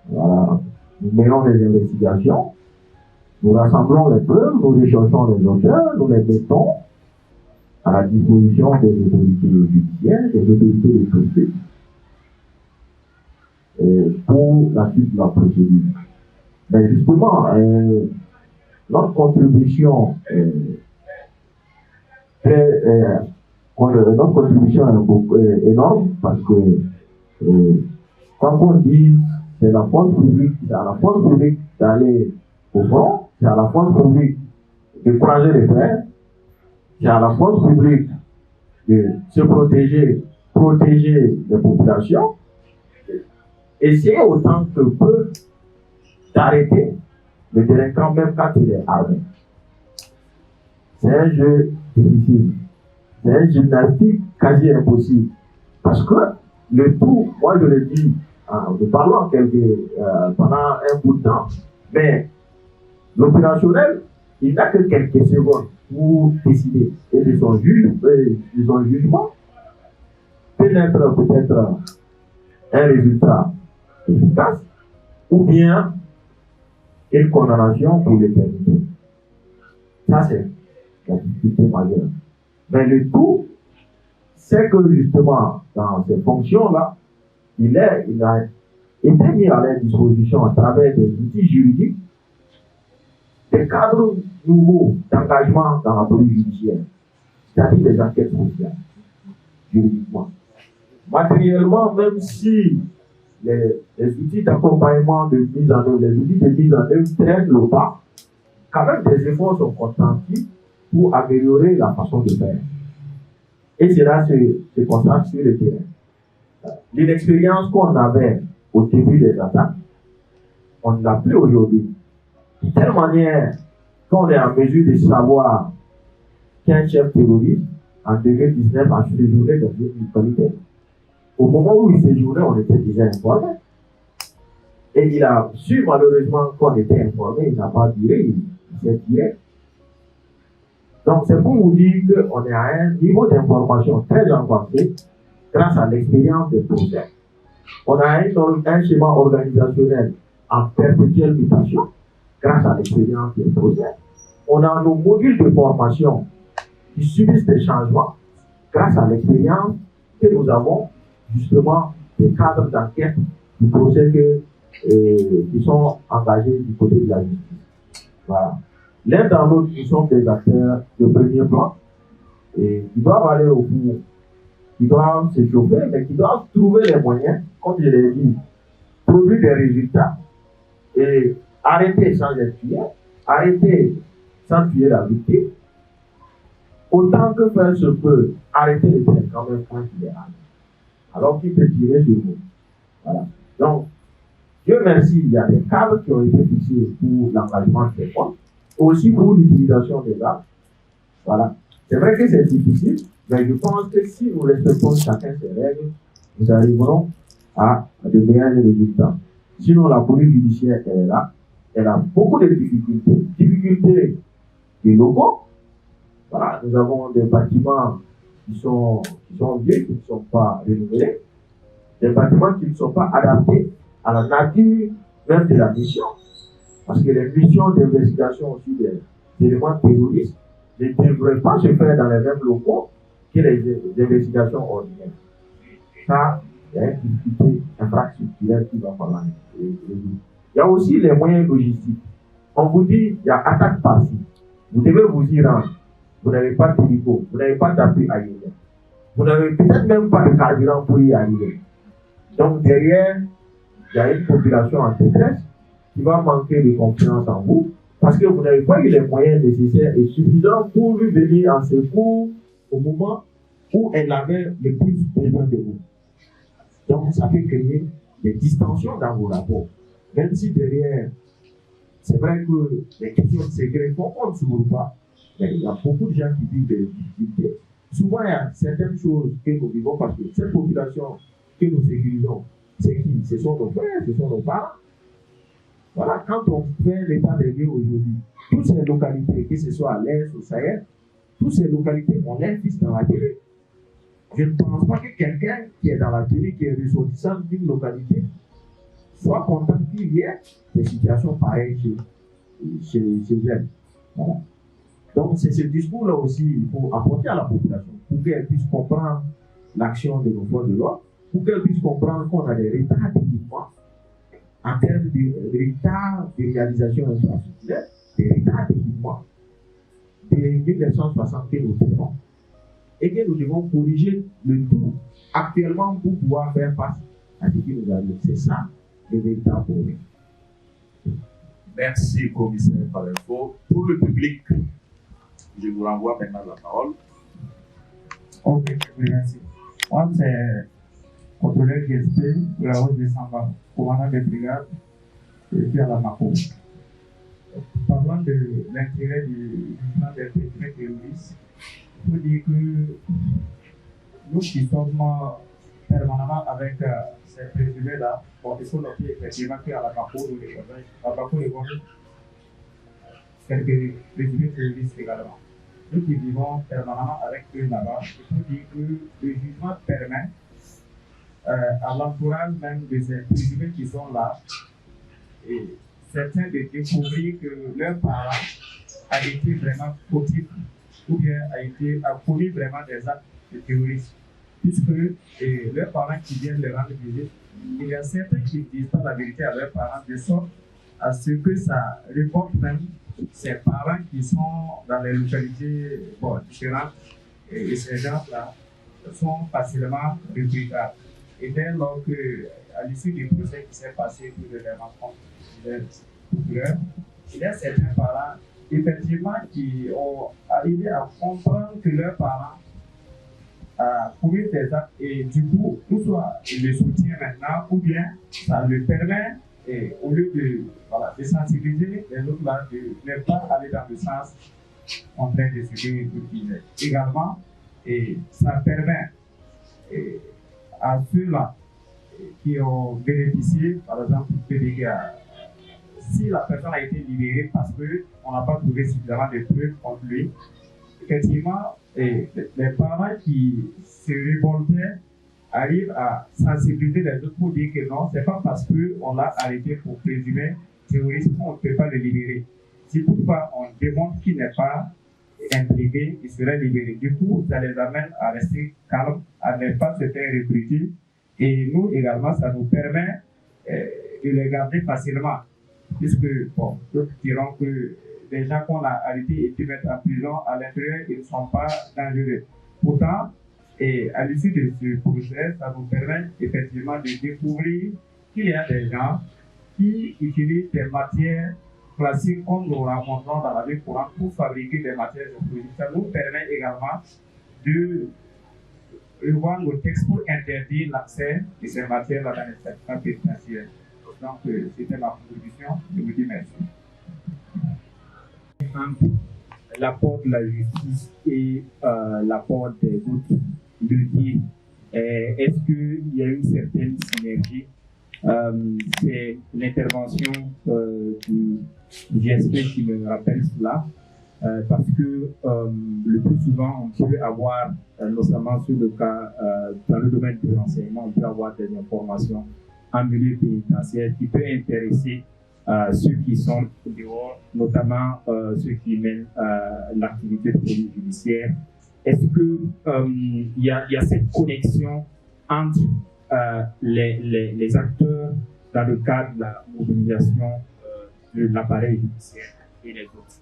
[SPEAKER 4] Voilà. Nous menons des investigations, nous rassemblons les preuves, nous recherchons les auteurs, nous les mettons à la disposition des autorités judiciaires, des autorités de poursuite pour la suite de la procédure. Mais justement, notre contribution est énorme parce que quand on dit c'est la force publique, c'est à la force publique d'aller au front, c'est à la force publique de croiser les frères, c'est à la force publique de se protéger les populations, essayer autant que peu d'arrêter le délinquant même quand il est armé. C'est un jeu difficile. C'est un gymnastique quasi impossible. Parce que le tout, moi je le dis, nous parlons pendant un bout de temps, mais l'opérationnel, il n'a que quelques secondes pour décider. Et de son jugement peut être peut-être un résultat efficace ou bien une condamnation pour l'éternité. Ça, c'est la difficulté majeure. Mais le tout, c'est que justement, dans ces fonctions-là, il a été mis à leur disposition à travers des outils juridiques, des cadres nouveaux d'engagement dans la police judiciaire, c'est-à-dire des enquêtes sociales, juridiquement. Matériellement, même si les outils d'accompagnement de mise en œuvre, les outils de mise en œuvre traînent le pas, quand même des efforts sont consentis pour améliorer la façon de faire. Et cela se constate sur le terrain. L'inexpérience qu'on avait au début des attaques, on ne l'a plus aujourd'hui. De telle manière qu'on est en mesure de savoir qu'un chef terroriste, en 2019, a séjourné dans une localité. Au moment où il séjournait, on était déjà informé. Et il a su malheureusement qu'on était informé, il n'a pas duré, il s'est tiré. Donc c'est pour vous dire qu'on est à un niveau d'information très avancé grâce à l'expérience des procès. On a un schéma organisationnel en perpétuelle mutation grâce à l'expérience des procès. On a nos modules de formation qui subissent des changements grâce à l'expérience que nous avons justement des cadres d'enquête du procès qui sont engagés du côté de la justice. Voilà. l'un dans l'autre, nous sommes des acteurs de premier plan et qui doivent aller au bout, qui doivent s'échauffer, mais qui doivent trouver les moyens, comme je l'ai dit, produire des résultats et arrêter sans être tué, arrêter sans tuer la victime, autant que faire se peut, arrêter les délinquants même point qu'il est alors qu'il peut tirer sur vous. Voilà. Donc, Dieu merci, il y a des cadres qui ont été fixés pour l'engagement de ces points, aussi pour l'utilisation des armes. Voilà. C'est vrai que c'est difficile, mais je pense que si nous respectons chacun ses règles, nous arriverons à de meilleurs résultats. Sinon, la police judiciaire est là, elle a beaucoup de difficultés. Difficultés des locaux. Voilà, nous avons des bâtiments qui sont vieux, qui ne sont pas renouvelés, des bâtiments qui ne sont pas adaptés à la nature même de la mission. Parce que les missions d'investigation aussi des éléments terroristes ne devraient pas se faire dans les mêmes locaux que les investigations ordinaires. Ça, il y a une difficulté infrastructurelle qui va falloir résoudre. Il y a aussi les moyens logistiques. On vous dit, il y a attaque par-ci. Vous devez vous y rendre. Vous n'avez pas de téléphone, vous n'avez pas d'appui aérien. Vous n'avez peut-être même pas de carburant pour y arriver. Donc derrière, il y a une population en détresse qui va manquer de confiance en vous parce que vous n'avez pas eu les moyens nécessaires et suffisants pour lui venir en secours au moment où elle avait le plus besoin de vous. Donc ça peut créer des distensions dans vos rapports. Même si derrière, c'est vrai que les questions de secret, on ne s'ouvre pas. Mais il y a beaucoup de gens qui vivent des difficultés. Souvent, il y a certaines choses que nous vivons parce que cette population que nous sécurisons, c'est qui? Ce sont nos frères, ce sont nos parents. Voilà, quand on fait l'état des lieux aujourd'hui, toutes ces localités, que ce soit à l'Est, au Sahel, toutes ces localités, on les fils dans la télé. Je ne pense pas que quelqu'un qui est dans la télé, qui est ressortissant d'une localité, soit content qu'il y ait des situations pareilles chez elle. Voilà. Donc, c'est ce discours-là aussi qu'il faut apporter à la population pour qu'elle puisse comprendre l'action de nos forces de l'ordre, pour qu'elle puisse comprendre qu'on a des retards d'équipement en termes de retards de réalisation infrastructurelle, des retards d'équipement de 1960 que nous tenons et que nous devons corriger le tout actuellement pour pouvoir faire face à ce qui nous arrive. C'est ça le véritable problème.
[SPEAKER 2] Merci, commissaire Palenfo. Pour le public, je vous renvoie maintenant la parole.
[SPEAKER 1] Ok, merci. Moi, c'est contrôleur GSP de la Haute de Samba, commandant de brigade, et puis à la MACO. Parlant de l'intérêt du plan des présumés terroristes, il faut dire que nous qui sommes permanemment avec ces présumés-là, bon, ils sont notés effectivement qu'à la MACO, la MACO est quelques présumés terroristes également. Nous qui vivons permanemment avec eux là-bas, il faut dire que le jugement permet à l'entourage même de ces présumés qui sont là, et certains de découvrir que leur parent a été vraiment fautif ou bien a commis vraiment des actes de terrorisme. Puisque leurs parents qui viennent les rendre visite, il y a certains qui ne disent pas la vérité à leurs parents, de sorte à ce que ça reporte même ces parents qui sont dans les localités différentes et ces gens-là sont facilement réplicables. Et dès lors qu'à l'issue du procès qui s'est passé pour les rencontres il y a certains parents effectivement qui ont arrivé à comprendre que leurs parents a commis des actes et du coup, soit il le soutient maintenant ou bien ça le permet et au lieu de sensibiliser les autres là, de ne pas aller dans le sens contraire de ce que vous disiez. Également, et ça permet à ceux-là qui ont bénéficié, par exemple, si la personne a été libérée parce qu'on n'a pas trouvé suffisamment de preuves contre lui, effectivement, les parents qui se révoltaient arrivent à sensibiliser les autres pour dire que non, c'est pas parce qu'on l'a arrêté pour présumer terroriste qu'on ne peut pas le libérer. Si toutefois on démontre qu'il n'est pas impliqué, il serait libéré. Du coup, ça les amène à rester calmes, à ne pas se faire recruter. Et nous également, ça nous permet de les garder facilement. Puisque, bon, d'autres diront que les gens qu'on a arrêtés et qui mettent en prison, à l'intérieur, ils ne sont pas dangereux. Pourtant, et à l'issue de ce procès, ça nous permet effectivement de découvrir qu'il y a des gens qui utilisent des matières classiques comme nous rencontrons dans la vie courante pour fabriquer des matières explosives. Ça nous permet également de revoir nos textes pour interdire l'accès de ces matières-là dans les établissements pénitentiaires. Donc, c'était ma contribution. Je vous dis merci. L'apport de la justice et l'apport des autres de dire est-ce qu'il y a une certaine synergie? C'est l'intervention du GSP qui me rappelle cela, parce que le plus souvent on peut avoir, notamment sur le cas dans le domaine de l'enseignement, on peut avoir des informations en milieu pénitentiaire qui peut intéresser ceux qui sont dehors, notamment ceux qui mènent l'activité de police judiciaire. Est-ce qu'il y a cette connexion entre les acteurs dans le cadre de la mobilisation de l'appareil judiciaire et les autres?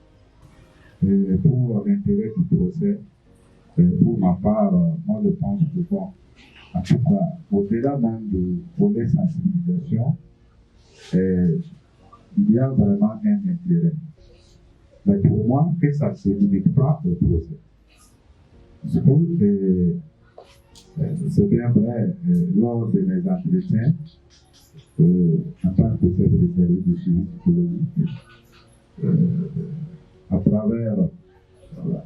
[SPEAKER 2] Pour l'intérêt du procès, pour ma part, moi je pense que bon, en tout cas, au-delà même de volet sensibilisation, il y a vraiment un intérêt. Mais pour moi, que ça ne se limite pas au procès. C'est bien vrai, lors de mes entretiens, en tant que chef de service de suivi psychologique, à travers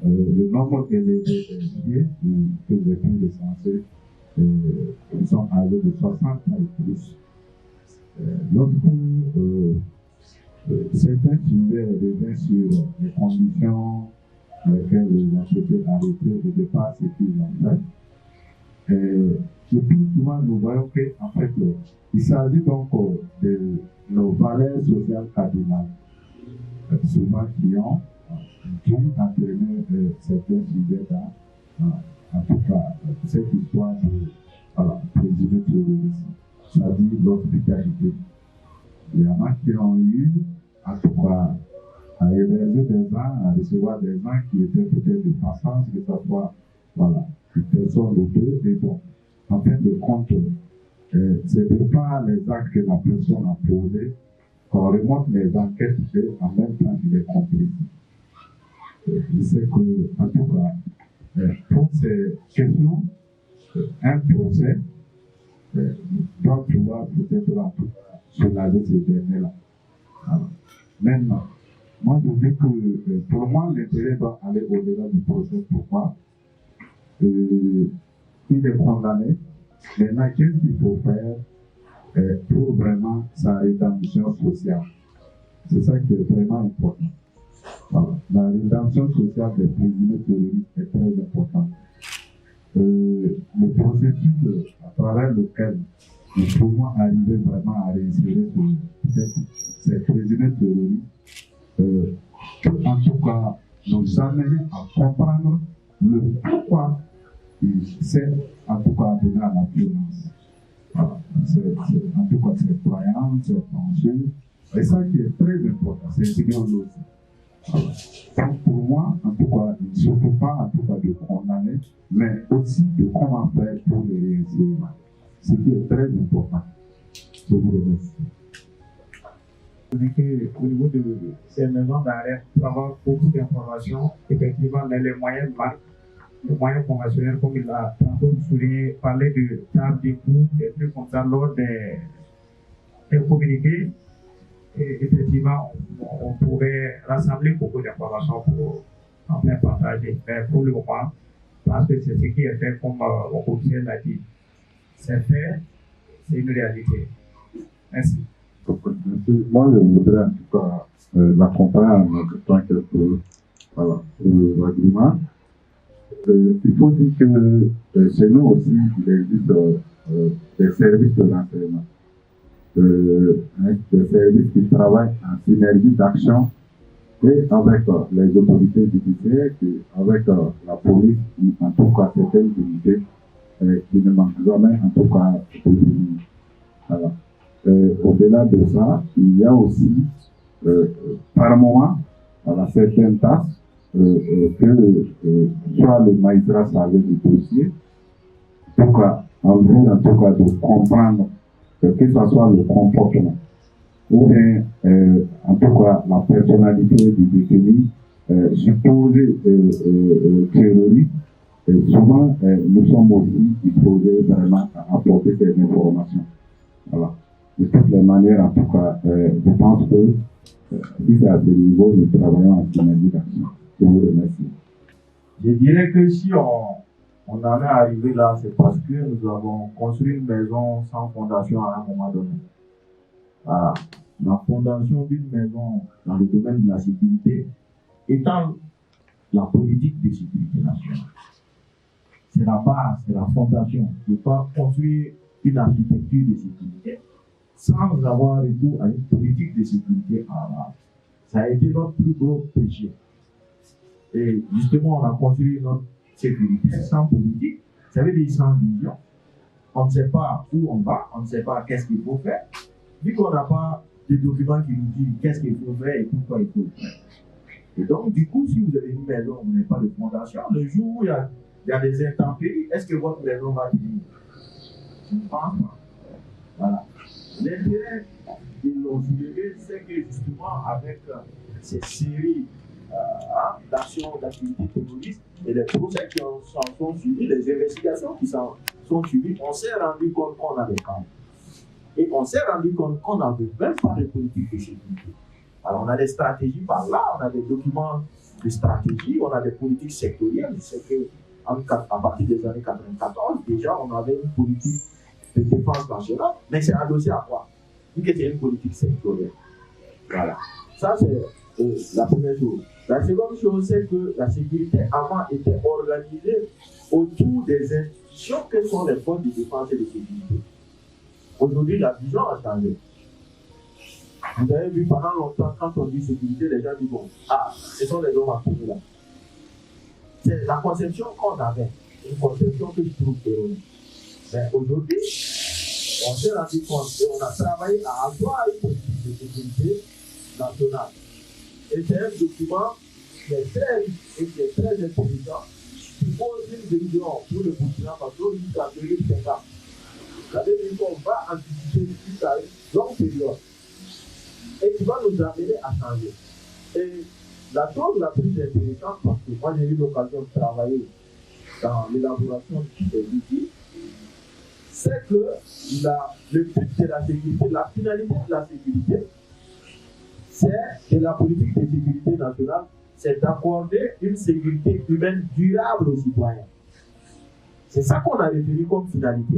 [SPEAKER 2] le nombre de dossiers que j'ai pu recenser, ils sont âgés de 60 ans et plus. Lorsque certains sujets reviennent sur les conditions dans lesquelles ils ont été arrêtés et de pas ce qu'ils ont fait, le plus souvent nous voyons qu'en fait, il s'agit donc de nos valeurs sociales cardinales, souvent qui ont entraîné certains sujets dans, en tout cas, cette histoire de présumé terrorisme, c'est-à-dire l'hospitalité. Il y en a qui ont eu, en tout cas, à héberger des gens, à recevoir des gens qui étaient peut-être de passage, que ce soit, voilà, une personne ou deux, et donc, en fin de compte, ce n'est pas les actes que la personne a posés qu'on remonte les enquêtes et en même temps il est compris. Je sais que, en tout cas, pour ces questions, un procès doit pouvoir peut-être en tout cas soulager ces derniers-là. Maintenant, moi je dis que pour moi l'intérêt doit aller au-delà du procès. Pourquoi? Il est condamné. Maintenant, qu'est-ce qu'il faut faire pour vraiment sa rédemption sociale? C'est ça qui est vraiment important. Voilà. La rédemption sociale des présumés terroristes est très importante. Le processus à travers lequel nous pouvons arriver vraiment à réinsérer ces présumés terroristes peut en tout cas nous amener à comprendre le pourquoi c'est en tout cas donné à la violence. Voilà. C'est en tout cas cette croyance, cette pensée. Et ça qui est très important, c'est l'idéologie. Voilà. Donc pour moi, en tout cas, il ne surtout pas en tout cas de condamner, mais aussi de comment faire pour les réinsérer. Ce qui est très important. Je vous remercie.
[SPEAKER 1] Au niveau de ces maisons d'arrêt, pour avoir beaucoup d'informations, effectivement, mais les moyens manquent. Les moyens conventionnels, comme il a tantôt souligné, parler de table d'écoute, des trucs comme ça, lors des communiqués. Et effectivement, on pourrait rassembler beaucoup d'informations pour en faire partager. Mais pour le moment, parce que c'est ce qui est fait, comme mon commissaire l'a dit. C'est fait, c'est une réalité. Merci.
[SPEAKER 2] Moi, je voudrais en tout cas l'accompagner en ajoutant quelques arguments. Il faut dire que chez nous aussi, il existe des services de renseignement. Des services qui travaillent en synergie d'action et avec les autorités judiciaires, avec la police, en tout cas certaines unités qui ne manquent jamais, en tout cas, de venir. Voilà. Au-delà de ça, il y a aussi, par moment,
[SPEAKER 6] voilà, certaines tâches que soit le magistrat savait du dossier, en tout cas, en vue en tout cas de comprendre que ce soit le comportement ou bien en tout cas la personnalité du détenu supposé terroriste. Souvent, nous sommes aussi disposés vraiment à apporter ces informations. Voilà. De toutes les manières, en tout cas, je pense que si c'est à ce niveau, nous travaillons en synergie d'action. Je vous remercie.
[SPEAKER 2] Je dirais que si on en est arrivé là, c'est parce que nous avons construit une maison sans fondation à un moment donné. Voilà. La fondation d'une maison dans le domaine de la sécurité étant la politique de sécurité nationale. C'est la base, c'est la fondation. On ne peut pas construire une architecture de sécurité sans avoir recours à une politique de sécurité en base. Ça a été notre plus gros péché. Et justement, on a construit notre sécurité sans politique, ça veut dire sans vision. On ne sait pas où on va, on ne sait pas qu'est-ce qu'il faut faire. Vu qu'on n'a pas de documents qui nous disent qu'est-ce qu'il faut faire et pourquoi il faut le faire. Et donc, du coup, si vous avez une maison, vous n'avez pas de fondation, le jour où il y a des intempéries, est-ce que votre maison va tenir? Je ne pense pas. Voilà. L'intérêt de nos soulever, c'est que justement, avec ces séries d'actions, d'activités terroristes et les procès qui s'en sont suivis, les investigations qui s'en sont suivies, on s'est rendu compte qu'on avait camp. Et on s'est rendu compte qu'on n'avait même pas de politique de sécurité. Alors on a des stratégies par là, on a des documents de stratégie, on a des politiques sectorielles. C'est qu'à partir des années 94, déjà on avait une politique de défense nationale, mais c'est adossé à quoi? Vu que c'est une politique sectorielle. Voilà. Ça c'est la première chose. La seconde chose, c'est que la sécurité avant était organisée autour des institutions que sont les forces de défense et de sécurité. Aujourd'hui, la vision a changé. Vous avez vu pendant longtemps, quand on dit sécurité, les gens disent bon, ce sont les hommes armés là. C'est la conception qu'on avait, une conception que je trouve erronée. Mais aujourd'hui, on s'est rendu compte et on a travaillé à avoir une politique de sécurité nationale. Et c'est un document qui est très riche et qui est très intelligent, qui pose une vision pour le Burkina Faso jusqu'à 2050. Ça veut dire qu'on va anticiper jusqu'à une longue période et qui va nous amener à changer. Et la chose la plus intéressante, parce que moi j'ai eu l'occasion de travailler dans l'élaboration des outils, c'est que le but de la sécurité, la finalité de la sécurité, c'est de la politique de sécurité nationale, c'est d'accorder une sécurité humaine durable aux citoyens. C'est ça qu'on a défini comme finalité.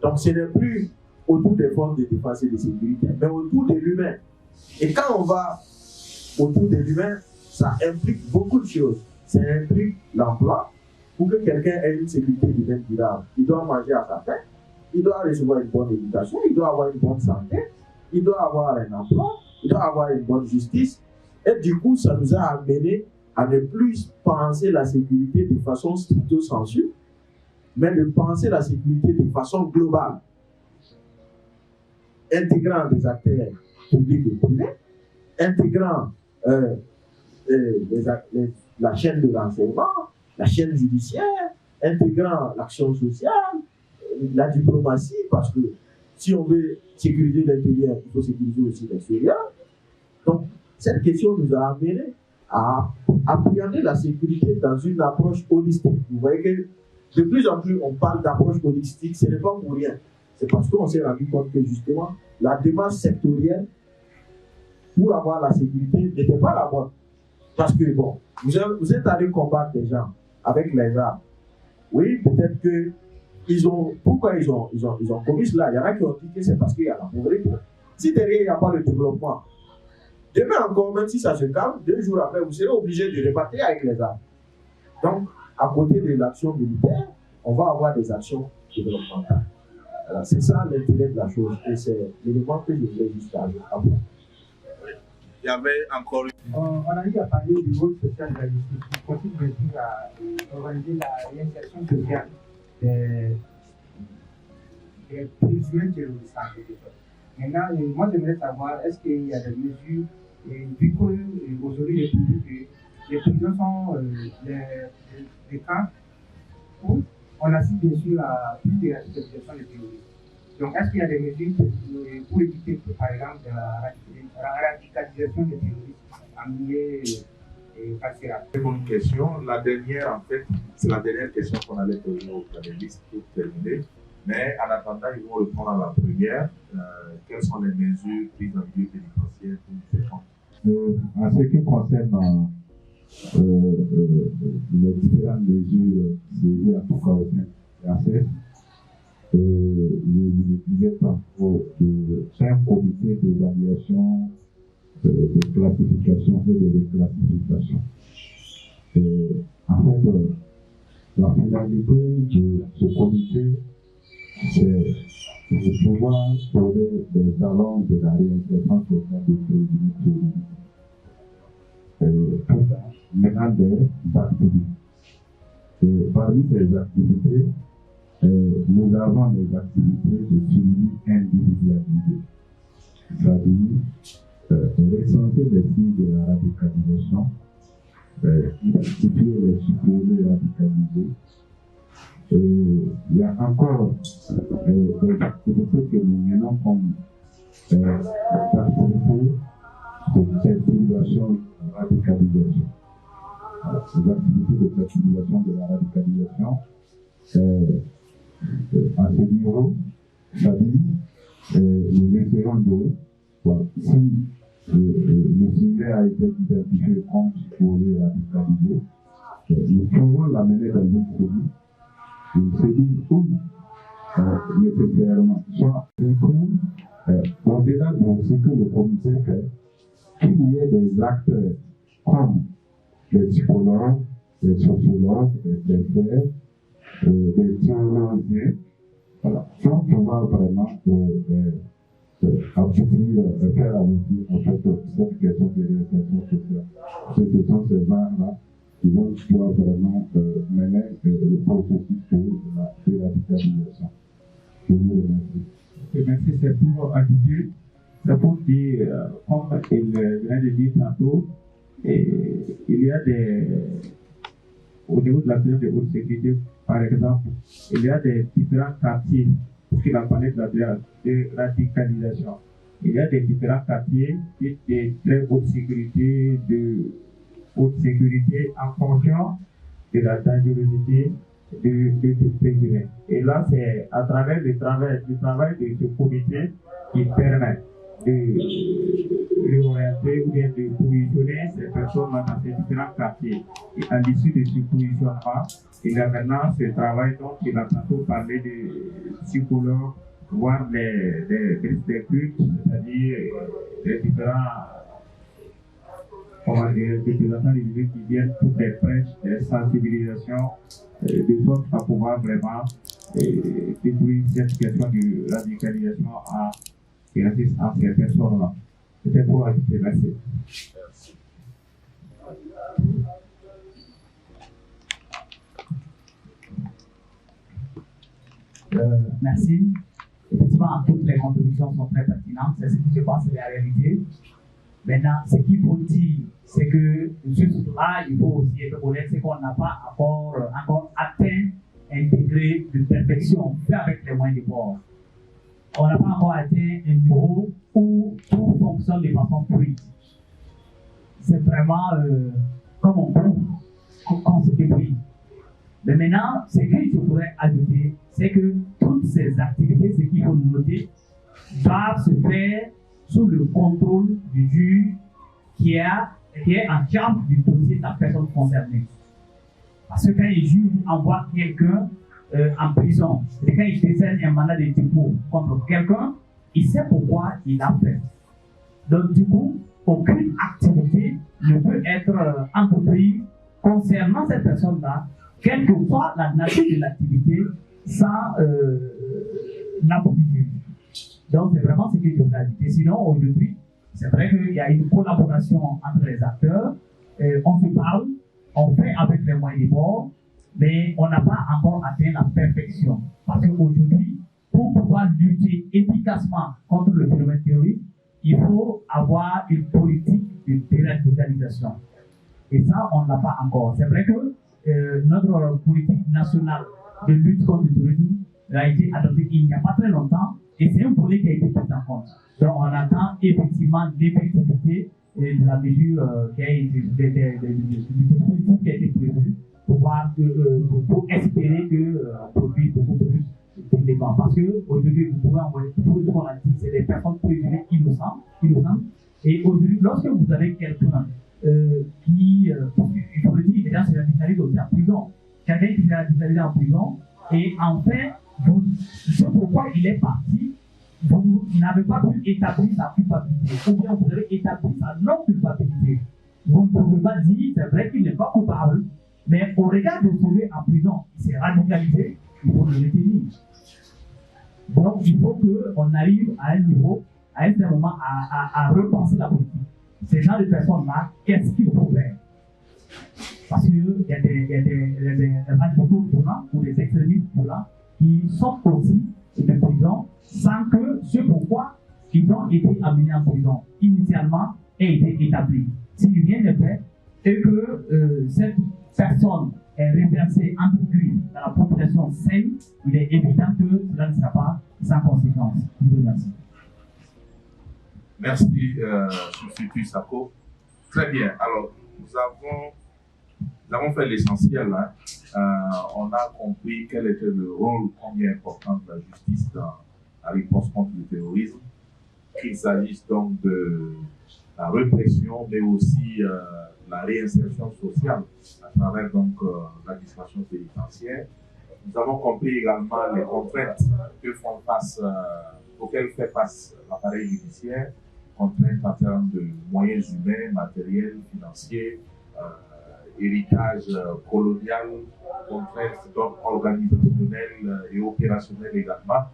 [SPEAKER 2] Donc ce n'est plus autour des forces de défense et de sécurité, mais autour de l'humain. Et quand on va autour de l'humain, ça implique beaucoup de choses. Ça implique l'emploi. Pour que quelqu'un ait une sécurité humaine durable, il doit manger à sa faim, il doit recevoir une bonne éducation, il doit avoir une bonne santé, il doit avoir un emploi, il doit avoir une bonne justice. Et du coup, ça nous a amené à ne plus penser la sécurité de façon stricto sensu, mais de penser la sécurité de façon globale, intégrant des acteurs publics et privés, intégrant la chaîne de l'enseignement, la chaîne judiciaire, intégrant l'action sociale, la diplomatie, parce que si on veut sécuriser l'intérieur, il faut sécuriser aussi l'extérieur. Donc, cette question nous a amené à appréhender la sécurité dans une approche holistique. Vous voyez que de plus en plus, on parle d'approche holistique, ce n'est pas pour rien. C'est parce qu'on s'est rendu compte que justement, la démarche sectorielle pour avoir la sécurité n'était pas la bonne. Parce que, bon, vous êtes allé combattre des gens avec les armes. Oui, peut-être que pourquoi ils ont commis cela? Il y en a qui ont dit que c'est parce qu'il y a la pauvreté. Si derrière il n'y a pas le développement, demain encore, même si ça se calme, 2 jours après, vous serez obligé de repartir avec les armes. Donc, à côté de l'action militaire, on va avoir des actions développementales. Alors, c'est ça l'intérêt de la chose. Et c'est l'élément que je voulais juste ajouter.
[SPEAKER 7] Il y avait encore
[SPEAKER 8] on a eu à parler du rôle social de la justice. Il continue bien sûr à organiser la réinsertion sociale des présumés terroristes. Maintenant, moi j'aimerais savoir, est-ce qu'il y a des mesures, vu qu'aujourd'hui les publics les prisons sont les camps où on assiste bien sûr à plus de radicalisation des terroristes. Donc, est-ce qu'il y a des mesures pour éviter, par exemple, la radicalisation des terroristes en milieu carcéral?
[SPEAKER 2] C'est une question. La dernière, en fait, c'est la dernière question qu'on allait poser aux panélistes pour terminer. Mais en attendant, ils vont répondre à la première. Quelles sont les mesures prises en milieu pénitentiaire pour défendre?
[SPEAKER 6] En ce qui concerne les différentes mesures saisies en tout cas au sein de l'ACF, je vous disais tantôt c'est un comité d'évaluation, de classification et de déclassification. En fait, la finalité de ce comité, c'est de pouvoir trouver des talents de la réinsertion sociale des prévenus pour mener des activités. Et parmi ces activités, nous avons des activités de suivi individualisé, c'est-à-dire recenser les signes de la radicalisation, identifier les supposés radicalisés. Il y a encore des activités que nous menons comme activités de sensibilisation de la radicalisation. Les activités de sensibilisation de la radicalisation à ce niveau, c'est-à-dire nous essayons de si le sujet a été identifié comme supposé radicalisé, nous pouvons l'amener dans une cellule où nécessairement soit inclus au-delà de ce que le comité fait, qu'il y ait des acteurs comme les psychologues, les sociologues, les experts, des théologiens, voilà, sans pouvoir vraiment aboutir, faire aboutir en fait cette question de réinsertion sociale. Ce sont ces gens-là qui vont pouvoir vraiment mener le processus de la déradicalisation. Je vous remercie.
[SPEAKER 1] Merci, c'est pour ajouter, c'est pour dire, comme il vient de dire tantôt, il y a au niveau de la prison de haute sécurité, par exemple, il y a des différents quartiers, parce qu'il a parlé de radicalisation. Il y a des différents quartiers de très haute sécurité, en fonction de la dangerosité du présumé. Et là, c'est à travers le travail de ce comité qui permet de réorienter ou bien de positionner ces personnes-là dans ces différents quartiers. Et à l'issue de ce positionnement, il y a maintenant ce travail dont il a tantôt parlé de psychologues, voire des cultes, c'est-à-dire les différents représentants religieux qui viennent pour des prêches, des sensibilisations, de sorte à pouvoir vraiment détruire cette question de radicalisation qui existe en ces personnes-là. C'était pour ajouter, merci.
[SPEAKER 3] Merci. Effectivement, toutes les contributions sont très pertinentes. C'est ce qui se passe, c'est la réalité. Maintenant, ce qu'il faut dire, c'est que juste là, il faut aussi être honnête, c'est qu'on n'a pas encore atteint un degré de perfection fait avec les moyens de bord. On n'a pas encore atteint un niveau où tout fonctionne de façon fluide. C'est vraiment comme on prouve qu'on se débrouille. Mais maintenant, ce que je pourrais ajouter, c'est que toutes ces activités, ce qu'il faut noter, doivent se faire sous le contrôle du juge qui est en charge du dossier de la personne concernée. Parce que quand le juge envoie quelqu'un en prison, et quand il décerne un mandat de dépôt contre quelqu'un, il sait pourquoi il l'a fait. Donc du coup, aucune activité ne peut être entreprise concernant cette personne-là, quelle que soit la nature de l'activité, sans l'appui du juge. Donc c'est vraiment ce que je voulais ajouter. Sinon, aujourd'hui, c'est vrai qu'il y a une collaboration entre les acteurs, on se parle, on fait avec les moyens de bord, mais on n'a pas encore atteint la perfection. Parce qu'aujourd'hui, pour pouvoir lutter efficacement contre le phénomène terroriste, il faut avoir une politique de déradicalisation. Et ça, on ne l'a pas encore. C'est vrai que notre politique nationale de lutte contre le terrorisme a été adoptée il n'y a pas très longtemps et c'est un volet qui a été pris en compte. Donc on attend effectivement l'effectivité de la mesure qui a été, du dispositif qui a été prévu pour espérer qu'on produise beaucoup plus d'éléments. Parce qu'aujourd'hui, vous pouvez envoyer tout ce qu'on a dit, c'est des personnes présumées innocentes. Et aujourd'hui, lorsque vous avez quelqu'un qui, il faut le dire, déjà c'est radicalisé aussi en prison. Quelqu'un qui s'est radicalisé en prison, et en fait, ce pourquoi il est parti, vous n'avez pas pu établir sa culpabilité, ou bien vous avez établi sa non-culpabilité. Vous ne pouvez pas dire, c'est vrai qu'il n'est pas coupable, mais au regard de celui en prison, il s'est radicalisé, il faut le retenir. Donc, il faut qu'on arrive à un niveau, à un certain moment, à repenser la politique. Ces gens de personnes-là, qu'est-ce qu'il faut faire? Parce qu'il y a des radicaux violents ou des extrémistes violents qui sortent aussi de prison sans que ce pourquoi ils ont été amenés en prison initialement ait été établi. Si rien n'est fait et que cette personne est reversée entre guillemets dans la population saine, il est évident que cela ne sera pas sans conséquence. Je vous remercie.
[SPEAKER 2] Merci, Substitut Sako. Très bien. Alors, nous avons fait l'essentiel. Hein. On a compris quel était le rôle combien important de la justice dans la réponse contre le terrorisme, qu'il s'agisse donc de la répression, mais aussi la réinsertion sociale à travers donc l'administration pénitentiaire. Nous avons compris également les contraintes auxquelles fait face l'appareil judiciaire, contraintes en termes de moyens humains, matériels, financiers, héritage colonial, contraintes d'ordre organisationnel et opérationnel également.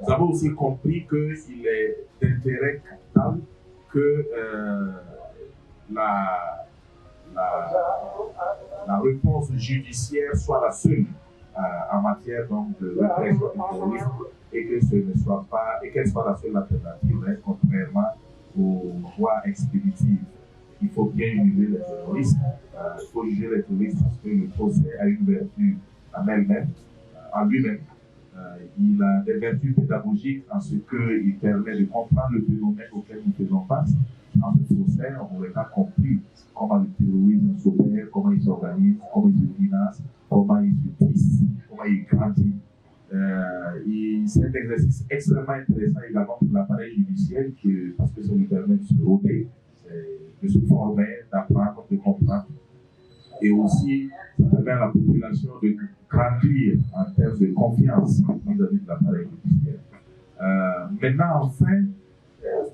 [SPEAKER 2] Nous avons aussi compris qu'il est d'intérêt capital que la réponse judiciaire soit la seule en matière donc, de répression du terrorisme et qu'elle soit la seule alternative, hein, contrairement aux voies expéditives. Il faut bien juger les terroristes. Il faut juger les terroristes parce que le procès a une vertu en lui-même. Il a des vertus pédagogiques en ce qu'il permet de comprendre le phénomène auquel nous faisons face. Dans ce procès, on n'aurait pas compris comment le terrorisme s'opère, comment il s'organise, comment il se finance, comment il se tisse, comment il grandit. C'est un exercice extrêmement intéressant également pour l'appareil judiciaire parce que ça lui permet de se roder, de se former, d'apprendre, de comprendre. Et aussi, ça permet à la population de grandir en termes de confiance vis-à-vis de l'appareil judiciaire. Maintenant, enfin,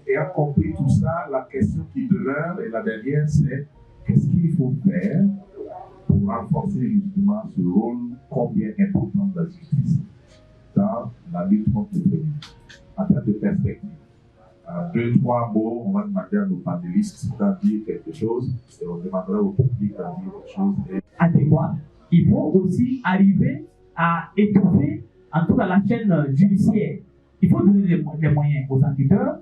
[SPEAKER 2] ayant compris tout ça, la question qui demeure, et la dernière, c'est qu'est-ce qu'il faut faire pour renforcer justement ce rôle combien important de la justice dans la lutte contre le terrorisme, en termes de perspective. En 2-3 mots, on va demander à nos panélistes d'en dire quelque chose et on demandera au public d'en dire quelque chose.
[SPEAKER 3] Adéquat. Il faut aussi arriver à étouffer en tout cas la chaîne judiciaire. Il faut donner des moyens aux enquêteurs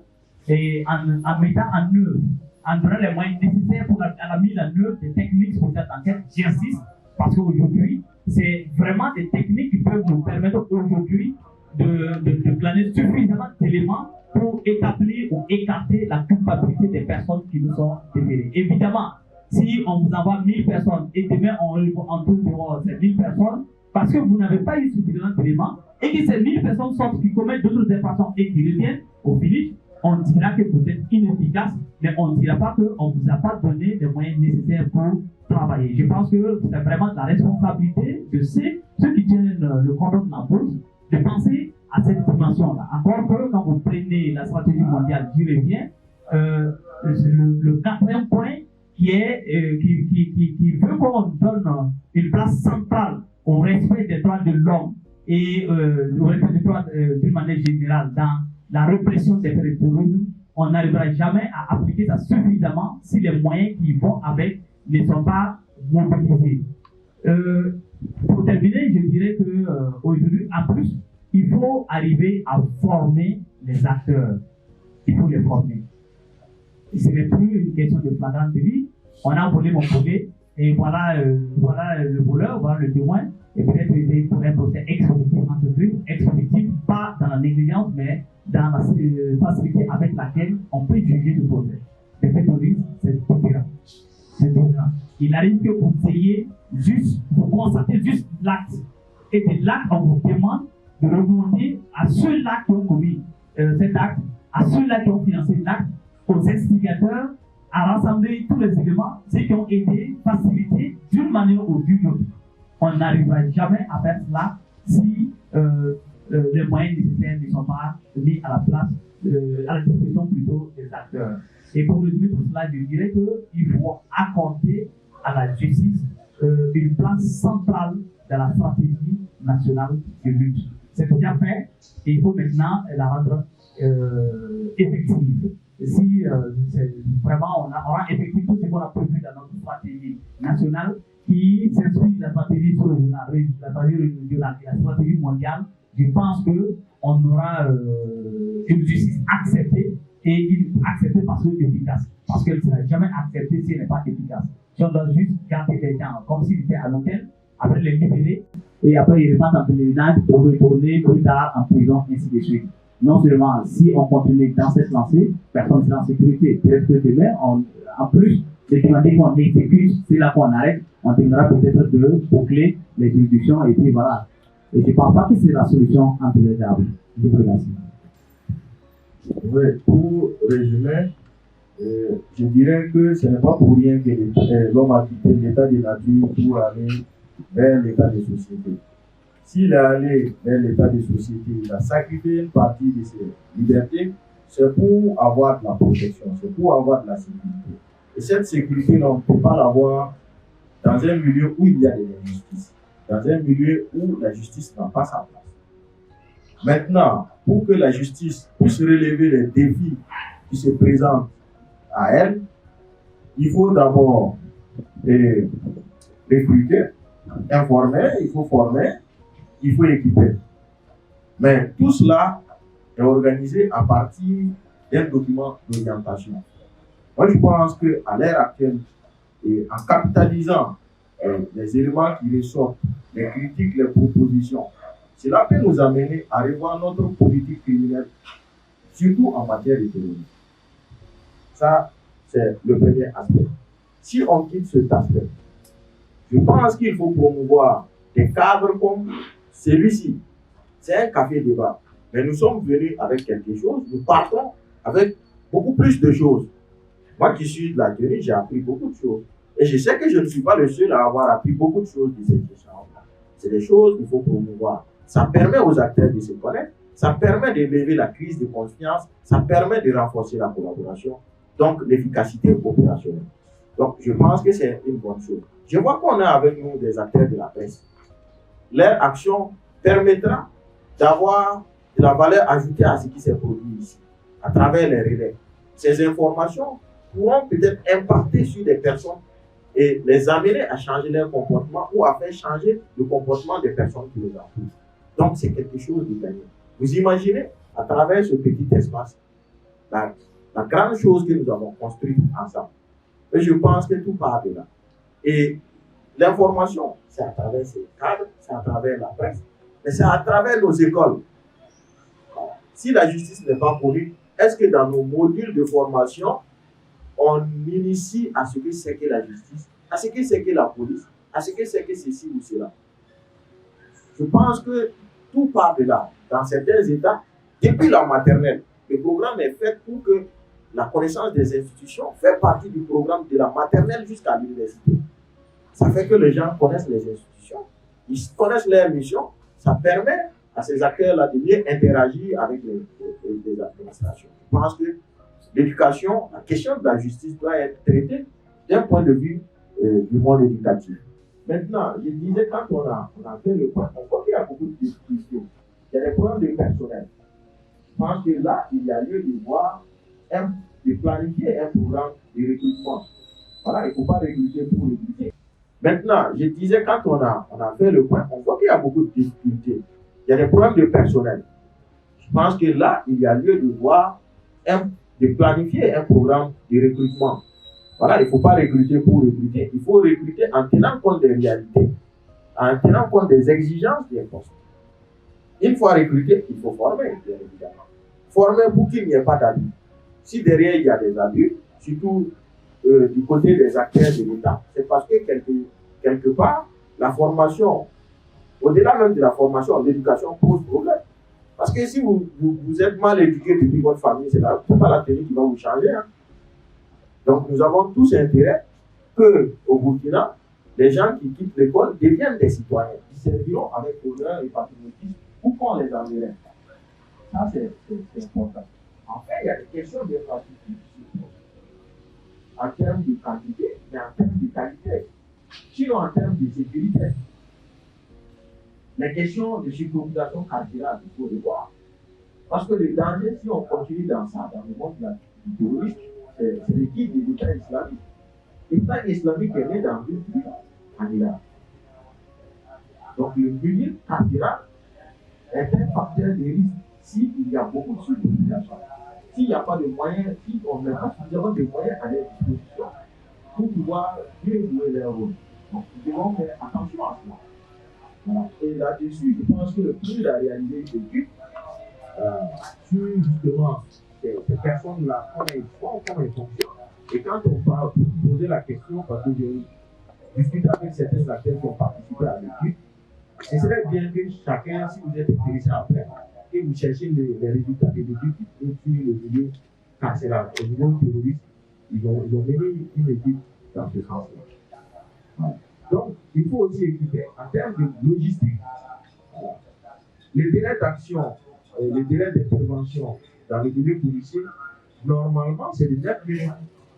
[SPEAKER 3] et en mettant en œuvre, en donnant les moyens nécessaires pour la mise en œuvre des techniques pour cette enquête. J'insiste, parce qu'aujourd'hui, c'est vraiment des techniques qui peuvent nous permettre aujourd'hui de planer suffisamment d'éléments pour établir ou écarter la culpabilité des personnes qui nous sont déférées. Évidemment, si on vous envoie 1000 personnes et demain on trouve ces 1000 personnes, parce que vous n'avez pas eu suffisamment d'éléments et que ces 1000 personnes sortent qui commettent d'autres infractions et qui reviennent au finish, on dira que vous êtes inefficace, mais on ne dira pas qu'on ne vous a pas donné les moyens nécessaires pour travailler. Je pense que c'est vraiment la responsabilité de ceux qui tiennent le contrôle de la bourse de penser à cette dimension-là. Encore que quand vous prenez la stratégie mondiale, j'y reviens, le quatrième point qui veut qu'on donne une place centrale au respect des droits de l'homme et au respect des droits d'une manière générale dans la répression des terrorismes, on n'arrivera jamais à appliquer ça suffisamment si les moyens qui vont avec ne sont pas mobilisés. Pour terminer, je dirais qu'aujourd'hui, en plus, il faut arriver à former les acteurs. Il faut les former. Ce n'est plus une question de flagrant délit, on a volé mon poulet, et voilà, voilà le voleur, voilà le témoin, et peut-être essayer pour un procès expéditif, pas dans la négligence, mais dans la facilité avec laquelle on peut juger le procès. Les faits terroristes, c'est différent. C'est différent. Il arrive que vous ayez juste, vous constatez juste l'acte. Et de l'acte, on vous demande de remonter à ceux-là qui ont commis cet acte, à ceux-là qui ont financé l'acte, aux instigateurs, à rassembler tous les éléments, ceux qui ont été facilités d'une manière ou d'une autre. On n'arrivera jamais à faire cela si les moyens nécessaires ne sont pas mis à la place, à la disposition plutôt des acteurs. Et pour résumer tout cela, je dirais qu'il faut accorder à la justice une place centrale dans la stratégie nationale de lutte. C'est déjà fait et il faut maintenant la rendre effective. Si vraiment on aura effectif tout ce qu'on a prévu dans notre stratégie nationale qui s'inscrit dans la stratégie sous-régionale, la stratégie régionale et la stratégie mondiale, je pense qu'on aura une justice acceptée et acceptée parce qu'elle est efficace. Parce qu'elle ne sera jamais acceptée si elle n'est pas efficace. Si on doit juste garder les gens comme s'ils étaient à l'hôtel, après les libérer, et après ils repartent en pèlerinage pour retourner plus tard en prison, ainsi de suite. Non seulement si on continue dans cette lancée, personne ne sera en sécurité. Peut-être que demain, en plus de demander qu'on exécute, c'est là qu'on arrête, on demandera peut-être de boucler les juridictions et puis voilà. Et je ne pense pas que c'est la solution envisageable. Je vous remercie.
[SPEAKER 4] Oui, pour résumer, je dirais que ce n'est pas pour rien que l'homme a quitté l'état de nature pour aller vers l'état de société. S'il est allé vers l'état de société, il a sacrifié une partie de ses libertés, c'est pour avoir de la protection, c'est pour avoir de la sécurité. Et cette sécurité, on ne peut pas l'avoir dans un milieu où il y a de l'injustice, dans un milieu où la justice n'a pas sa place. Maintenant, pour que la justice puisse relever les défis qui se présentent à elle, il faut d'abord recruter, informer, il faut former, il faut équiper. Mais tout cela est organisé à partir d'un document d'orientation. Moi, je pense qu'à l'ère actuelle, et en capitalisant les éléments qui ressortent, les critiques, les propositions, cela peut nous amener à revoir notre politique criminelle, surtout en matière de terrorisme. Ça, c'est le premier aspect. Si on quitte cet aspect, je pense qu'il faut promouvoir des cadres comme celui-ci. C'est un café-débat. Mais nous sommes venus avec quelque chose, nous partons avec beaucoup plus de choses. Moi qui suis de la théorie, j'ai appris beaucoup de choses. Et je sais que je ne suis pas le seul à avoir appris beaucoup de choses de cette échange-là. C'est des choses qu'il faut promouvoir. Ça permet aux acteurs de se connaître, ça permet de lever la crise de confiance, ça permet de renforcer la collaboration, donc l'efficacité opérationnelle. Donc je pense que c'est une bonne chose. Je vois qu'on a avec nous des acteurs de la presse. Leur action permettra d'avoir de la valeur ajoutée à ce qui s'est produit ici, à travers les relais. Ces informations pourront peut-être impacter sur des personnes et les amener à changer leur comportement ou à faire changer le comportement des personnes qui les entourent. Donc, c'est quelque chose de gagnant. Vous imaginez, à travers ce petit espace, la grande chose que nous avons construite ensemble. Et je pense que tout part de là. Et l'information, c'est à travers ces cadres, c'est à travers la presse, mais c'est à travers nos écoles. Si la justice n'est pas connue, est-ce que dans nos modules de formation, on initie à ce que c'est que la justice, à ce que c'est que la police, à ce que c'est que ceci ou cela? Je pense que tout part de là. Dans certains États, depuis la maternelle, le programme est fait pour que la connaissance des institutions fait partie du programme de la maternelle jusqu'à l'université. Ça fait que les gens connaissent les institutions, ils connaissent leurs missions, ça permet à ces acteurs-là de mieux interagir avec les administrations. Je pense que l'éducation, la question de la justice doit être traitée d'un point de vue du monde éducatif. Maintenant, je disais, quand on a fait le point, on voit qu'il y a beaucoup de difficultés. Il y a des problèmes de personnel. Je pense que là, il y a lieu de voir, de planifier un programme de recrutement. Voilà, il ne faut pas recruter pour recruter. Maintenant, je disais, quand on a fait le point, on voit qu'il y a beaucoup de difficultés. Il y a des problèmes de personnel. Je pense que là, il y a lieu de voir, de planifier un programme de recrutement. Voilà, il ne faut pas recruter pour recruter, il faut recruter en tenant compte des réalités, en tenant compte des exigences des postes. Une fois recruté, il faut former, bien évidemment. Former pour qu'il n'y ait pas d'abus. Si derrière il y a des abus, surtout du côté des acteurs de l'État, c'est parce que quelque part, la formation, au-delà même de la formation, l'éducation pose problème. Parce que si vous êtes mal éduqué depuis votre famille, c'est pas la tenue qui va vous changer. Hein. Donc nous avons tous intérêt qu'au Burkina, les gens qui quittent l'école deviennent des citoyens, qui serviront avec honneur et patriotisme ou qu'on les enverrait. Ça, c'est important. En fait, il y a des questions d'infrastructure qui se posent. En termes de quantité, mais en termes de qualité. Sinon, en termes de sécurité. Les questions de surpopulation carcérale, il faut les voir. Parce que le danger, si on continue dans ça, dans le monde du terrorisme, c'est l'équipe de l'État islamique. L'État islamique est né dans une ville en Irak. Donc le milieu carcéral est un facteur de risque s'il y a beaucoup de surpopulation. S'il n'y a pas de moyens, si on n'a pas suffisamment de moyens à leur disposition pour pouvoir mieux jouer leur rôle. Donc nous devons faire attention à cela. Voilà. Et là-dessus, je pense que le plus à réaliser une étude sur justement ces personnes-là, comment elles font, comment elles fonctionnent. Et quand on parle, pour poser la question, parce que j'ai discuté avec certains acteurs qui ont participé à l'étude, ce serait bien que chacun, si vous êtes intéressé après, que vous cherchez les résultats de l'étude qui sont sur le milieu carcéral. Au niveau terroriste, ils ont mené une étude dans ce sens-là. Voilà. Donc, il faut aussi écouter en termes de logistique. Voilà. Les délais d'action, les délais d'intervention dans le milieu policier, normalement, c'est de 9 minutes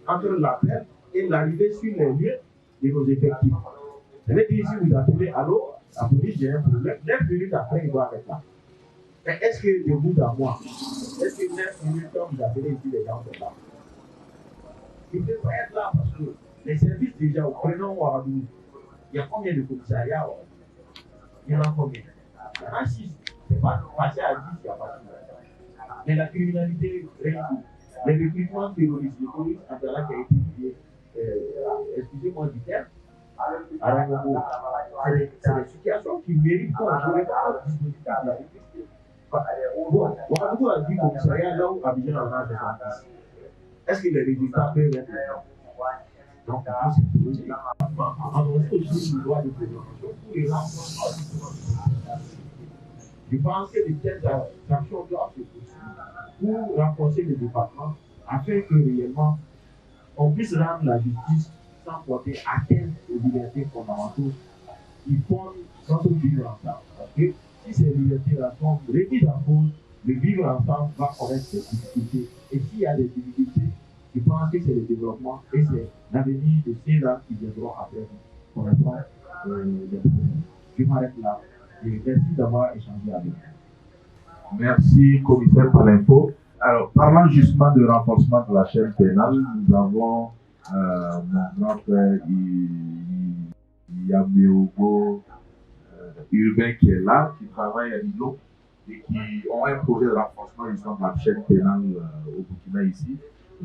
[SPEAKER 4] entre l'appel et l'arrivée sur les lieux de nos effectifs. Ça veut dire, si vous appelez allô, la police, j'ai un problème, 9 minutes après, il doit être là. Mais est-ce que de vous à moi, est-ce que 9 minutes quand vous appelez ici, les gens sont là? Il ne peut pas être là parce que les services déjà au prénom Ouaradou, il y a combien de commissariats? Il y en a combien? Il y en a 6. C'est pas passé à 10, il n'y a pas de problème. Mais la criminalité, les recrutements terroristes, le terrorisme qui a été étudié, excusez-moi du terme, c'est des situations qui méritent qu'on n'aurait pas de dispositif à la réflexion. Bon, Ouagadou a dit commissariat là où Abidjan en a 70. Est-ce que les résultats peuvent être là? Donc, il faut se poser. Avancer aussi le droit de prévention pour les renforcer. Je pense que de telles actions doivent se poursuivre pour renforcer le département afin que réellement on puisse rendre la justice sans porter atteinte aux libertés fondamentales qui font notre vivre ensemble. Parce que si ces libertés-là sont remises en cause, le vivre ensemble va connaître des difficultés. Et s'il y a des difficultés, je pense que c'est le développement et c'est l'avenir de ceux-là qui viendront après nous. Pour répondre des problèmes. Je m'arrête là. Et merci d'avoir échangé avec nous.
[SPEAKER 2] Merci, commissaire Palinfo. Alors, parlant justement de renforcement de la chaîne pénale, nous avons mon grand frère Yameogo Urbain qui est là, qui travaille à Nilo et qui ont un projet de renforcement justement de la chaîne pénale au Burkina ici,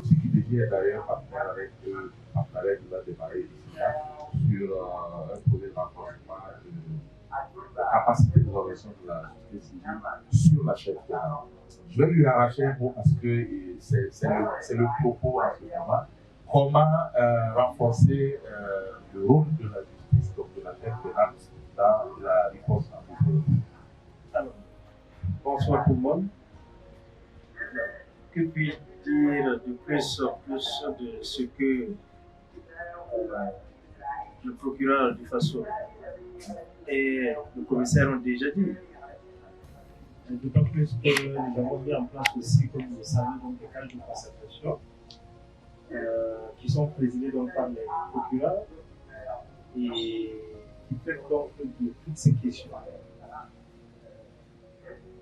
[SPEAKER 2] ce qui devient d'ailleurs partenaire avec eux, partenaire qui va démarrer ici sur un projet de renforcement de la capacité de l'organisation de la société civile sur la chaîne pénale. Je vais lui arracher un mot parce que c'est le propos à ce moment. Comment renforcer le rôle de la justice, donc de la chaîne pénale, dans la réponse à vous.
[SPEAKER 9] Alors, bonsoir tout le monde. Que puis-je dire de plus de ce que le procureur du Faso et le commissaire ont déjà dit? D'autant plus que nous avons mis en place aussi, comme vous le savez, donc des cages de concertation qui sont présidées donc par les procureurs et qui traitent donc de toutes ces questions.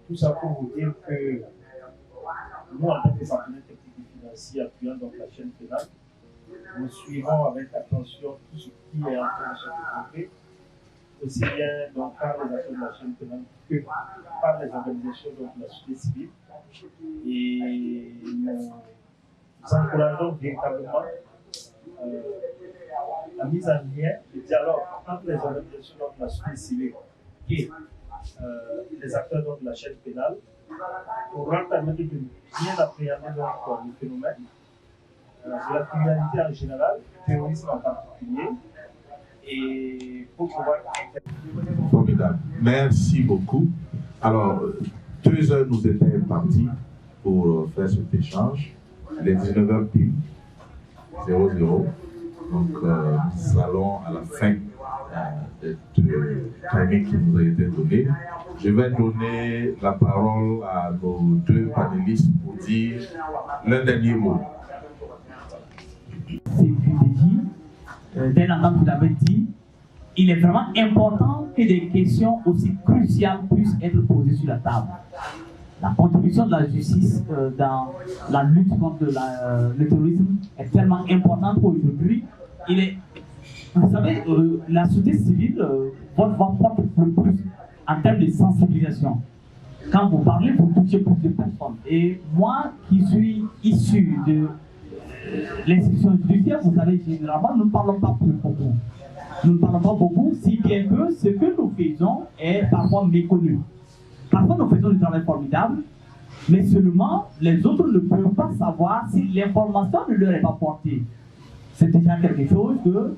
[SPEAKER 9] Tout ça pour vous dire que nous, en tant que partenaires techniques et financiers appuyant donc la chaîne pénale, nous suivons avec attention tout ce qui est en train de se développer, aussi bien donc par les actions de la chaîne pénale que par les organisations de la société civile. Et nous encourageons véritablement la mise en lien, le dialogue entre les organisations de la société civile et les acteurs de la chaîne pénale pour leur permettre de bien appréhender le phénomène de la criminalité en général, du terrorisme en particulier, et pour pouvoir...
[SPEAKER 2] Formidable. Merci beaucoup. Alors, 2 heures nous étaient imparties pour faire cet échange. Les 19h pile, 00. Donc, nous allons à la fin du timing qui nous a été donné. Je vais donner la parole à nos 2 panélistes pour dire l'un dernier mot.
[SPEAKER 3] Dès l'entente que vous l'avez dit, il est vraiment important que des questions aussi cruciales puissent être posées sur la table. La contribution de la justice dans la lutte contre le terrorisme est tellement importante qu'aujourd'hui, vous savez, la société civile, votre voix porte le plus en termes de sensibilisation. Quand vous parlez, vous touchez plus de personnes. Et moi, qui suis issu de l'institution judiciaire, vous savez, généralement, nous ne parlons pas beaucoup. Nous ne parlons pas beaucoup, si bien que ce que nous faisons est parfois méconnu. Parfois, nous faisons du travail formidable, mais seulement les autres ne peuvent pas savoir si l'information ne leur est pas portée. C'est déjà quelque chose que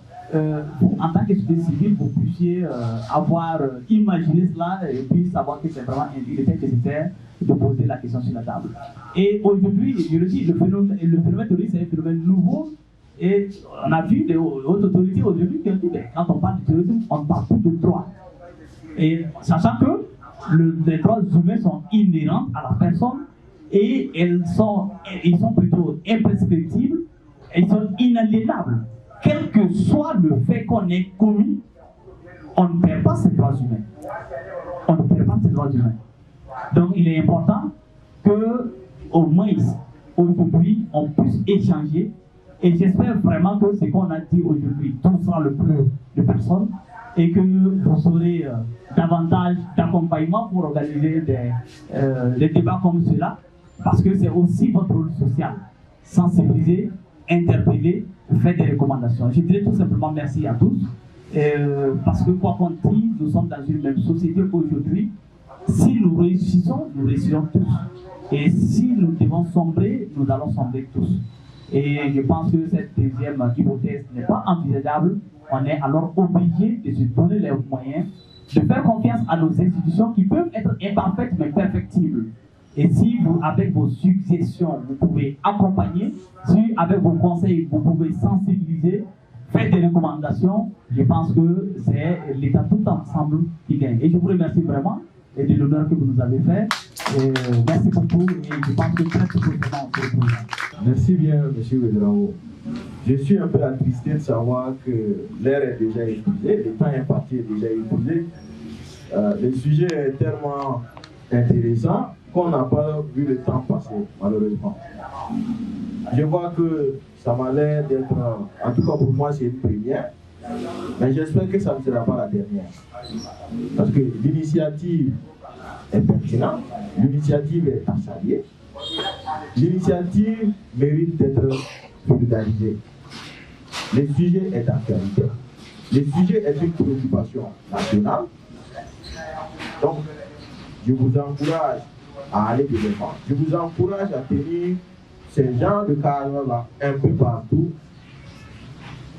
[SPEAKER 3] vous, en tant que société civile, vous puissiez avoir imaginé cela et puis savoir que c'est vraiment nécessaire de poser la question sur la table. Et aujourd'hui, je le dis, le phénomène terroriste est un phénomène nouveau. Et on a vu les hautes autorités aujourd'hui qui ont dit quand on parle de terrorisme, on ne parle plus de droit. Et sachant que les droits humains sont inhérents à la personne et ils sont plutôt imprescriptibles et ils sont inaliénables. Quel que soit le fait qu'on ait commis, on ne perd pas ces droits humains. On ne perd pas ces droits humains. Donc il est important qu'au moins aujourd'hui on puisse échanger. Et j'espère vraiment que ce qu'on a dit aujourd'hui touchera le plus de personnes et que vous aurez davantage d'accompagnement pour organiser des débats comme cela, parce que c'est aussi votre rôle social. Sensibiliser, interpeller, faire des recommandations. Je dirais tout simplement merci à tous, parce que quoi qu'on dise, nous sommes dans une même société aujourd'hui. Si nous réussissons tous. Et si nous devons sombrer, nous allons sombrer tous. Et je pense que cette deuxième hypothèse n'est pas envisageable. On est alors obligé de se donner les moyens de faire confiance à nos institutions qui peuvent être imparfaites mais perfectibles. Et si vous, avec vos suggestions, vous pouvez accompagner, si avec vos conseils, vous pouvez sensibiliser, faire des recommandations, je pense que c'est l'État tout ensemble qui gagne. Et je vous remercie vraiment et de l'honneur que vous nous avez fait. Et merci beaucoup et je pense que très prochainement on se retrouve.
[SPEAKER 4] Merci bien, M. Ouédraogo. Je suis un peu attristé de savoir que l'heure est déjà épuisée, le temps imparti est déjà épuisé. Le sujet est tellement intéressant qu'on n'a pas vu le temps passer, malheureusement. Je vois que ça m'a l'air d'être, en tout cas pour moi, c'est une première, mais j'espère que ça ne sera pas la dernière. Parce que l'initiative est pertinente, l'initiative est à saluer. L'initiative mérite d'être solidarisée. Le sujet est d'actualité. Le sujet est une préoccupation nationale. Donc, je vous encourage à aller de l'avant. Je vous encourage à tenir ce genre de cadre-là un peu partout.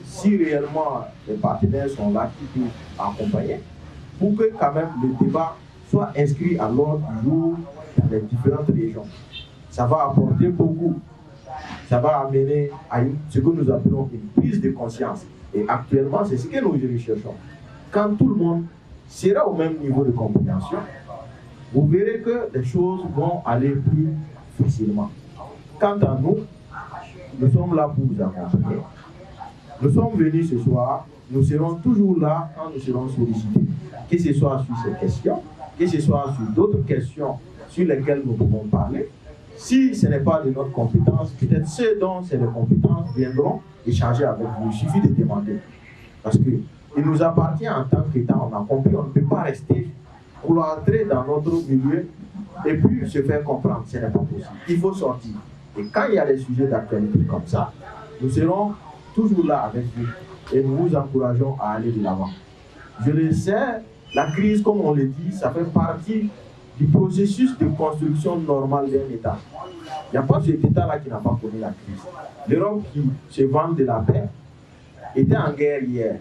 [SPEAKER 4] Si réellement les partenaires sont là qui peuvent accompagner, pour que quand même le débat soit inscrit à l'ordre du jour dans les différentes régions. Ça va apporter beaucoup. Ça va amener à ce que nous appelons une prise de conscience. Et actuellement, c'est ce que nous recherchons. Quand tout le monde sera au même niveau de compréhension, vous verrez que les choses vont aller plus facilement. Quant à nous, nous sommes là pour vous accompagner. Nous sommes venus ce soir, nous serons toujours là quand nous serons sollicités. Que ce soit sur ces questions, que ce soit sur d'autres questions sur lesquelles nous pouvons parler. Si ce n'est pas de notre compétence, peut-être ceux dont c'est de compétences viendront échanger avec vous. Il suffit de demander. Parce qu'il nous appartient en tant qu'État, on a compris, on ne peut pas rester cloîtré dans notre milieu et puis se faire comprendre. Ce n'est pas possible. Il faut sortir. Et quand il y a des sujets d'actualité comme ça, nous serons toujours là avec vous et nous vous encourageons à aller de l'avant. Je le sais, la crise, comme on le dit, ça fait partie du processus de construction normale d'un État. Il n'y a pas cet État-là qui n'a pas connu la crise. L'Europe qui se vante de la paix était en guerre hier.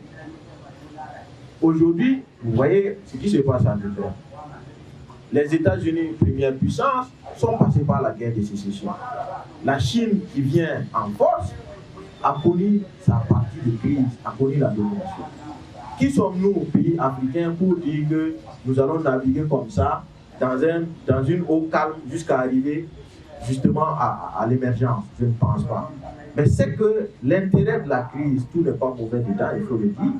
[SPEAKER 4] Aujourd'hui, vous voyez ce qui se passe en Ukraine. Les États-Unis, première puissance, sont passés par la guerre de sécession. La Chine, qui vient en force, a connu sa partie de crise, a connu la domination. Qui sommes-nous, pays africains, pour dire que nous allons naviguer comme ça, dans une eau calme, jusqu'à arriver justement à l'émergence? Je ne pense pas. Mais c'est que l'intérêt de la crise, tout n'est pas mauvais dedans, il faut le dire,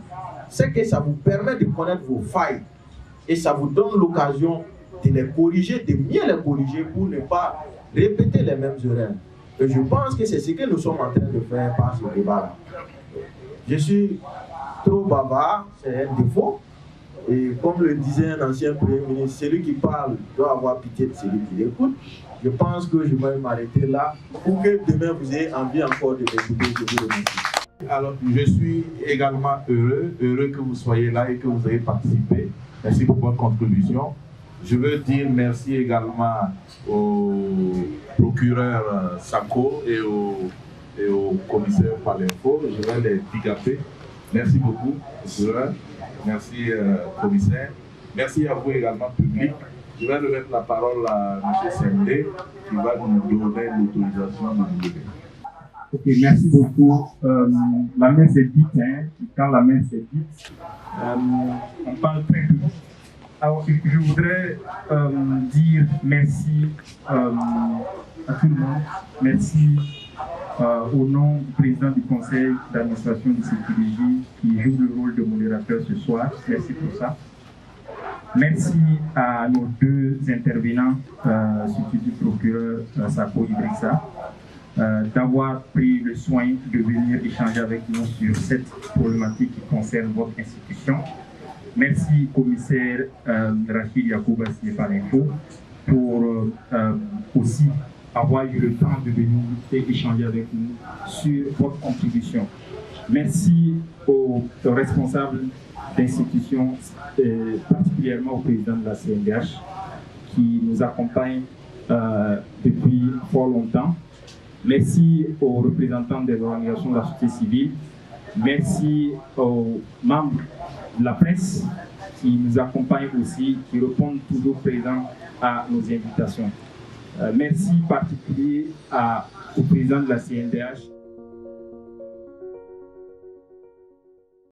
[SPEAKER 4] c'est que ça vous permet de connaître vos failles et ça vous donne l'occasion de les corriger, de mieux les corriger pour ne pas répéter les mêmes erreurs. Et je pense que c'est ce que nous sommes en train de faire par ce débat-là. Je suis trop bavard, c'est un défaut. Et comme le disait un ancien Premier ministre, celui qui parle doit avoir pitié de celui qui l'écoute. Je pense que je vais m'arrêter là pour que demain vous ayez envie encore de m'écouter. Je vous remercie.
[SPEAKER 2] Alors, je suis également heureux que vous soyez là et que vous ayez participé. Merci pour votre contribution. Je veux dire merci également au procureur Sako et au commissaire Palinfo. Je vais les pigaper. Merci beaucoup, procureur. Merci, commissaire. Merci à vous également, public. Je vais remettre la parole à M. Sendé qui va nous donner l'autorisation de nous lever.
[SPEAKER 1] Ok, merci beaucoup. La main s'est dite, hein. Quand la main s'est dite, on parle très peu. Alors, je voudrais dire merci à tout le monde. Merci au nom du président du conseil d'administration de CPDJ qui joue le rôle de modérateur ce soir. Merci pour ça. Merci à nos deux intervenants, surtout du procureur Sako Idrissa, d'avoir pris le soin de venir échanger avec nous sur cette problématique qui concerne votre institution. Merci, commissaire Rachid Yacouba Palinfo, pour aussi avoir eu le temps de venir et échanger avec nous sur votre contribution. Merci aux responsables d'institutions, particulièrement au président de la CNDH, qui nous accompagne depuis fort longtemps. Merci aux représentants des organisations de la société civile. Merci aux membres de la presse qui nous accompagnent aussi, qui répondent toujours présents à nos invitations. Merci particulier au président de la CNDH.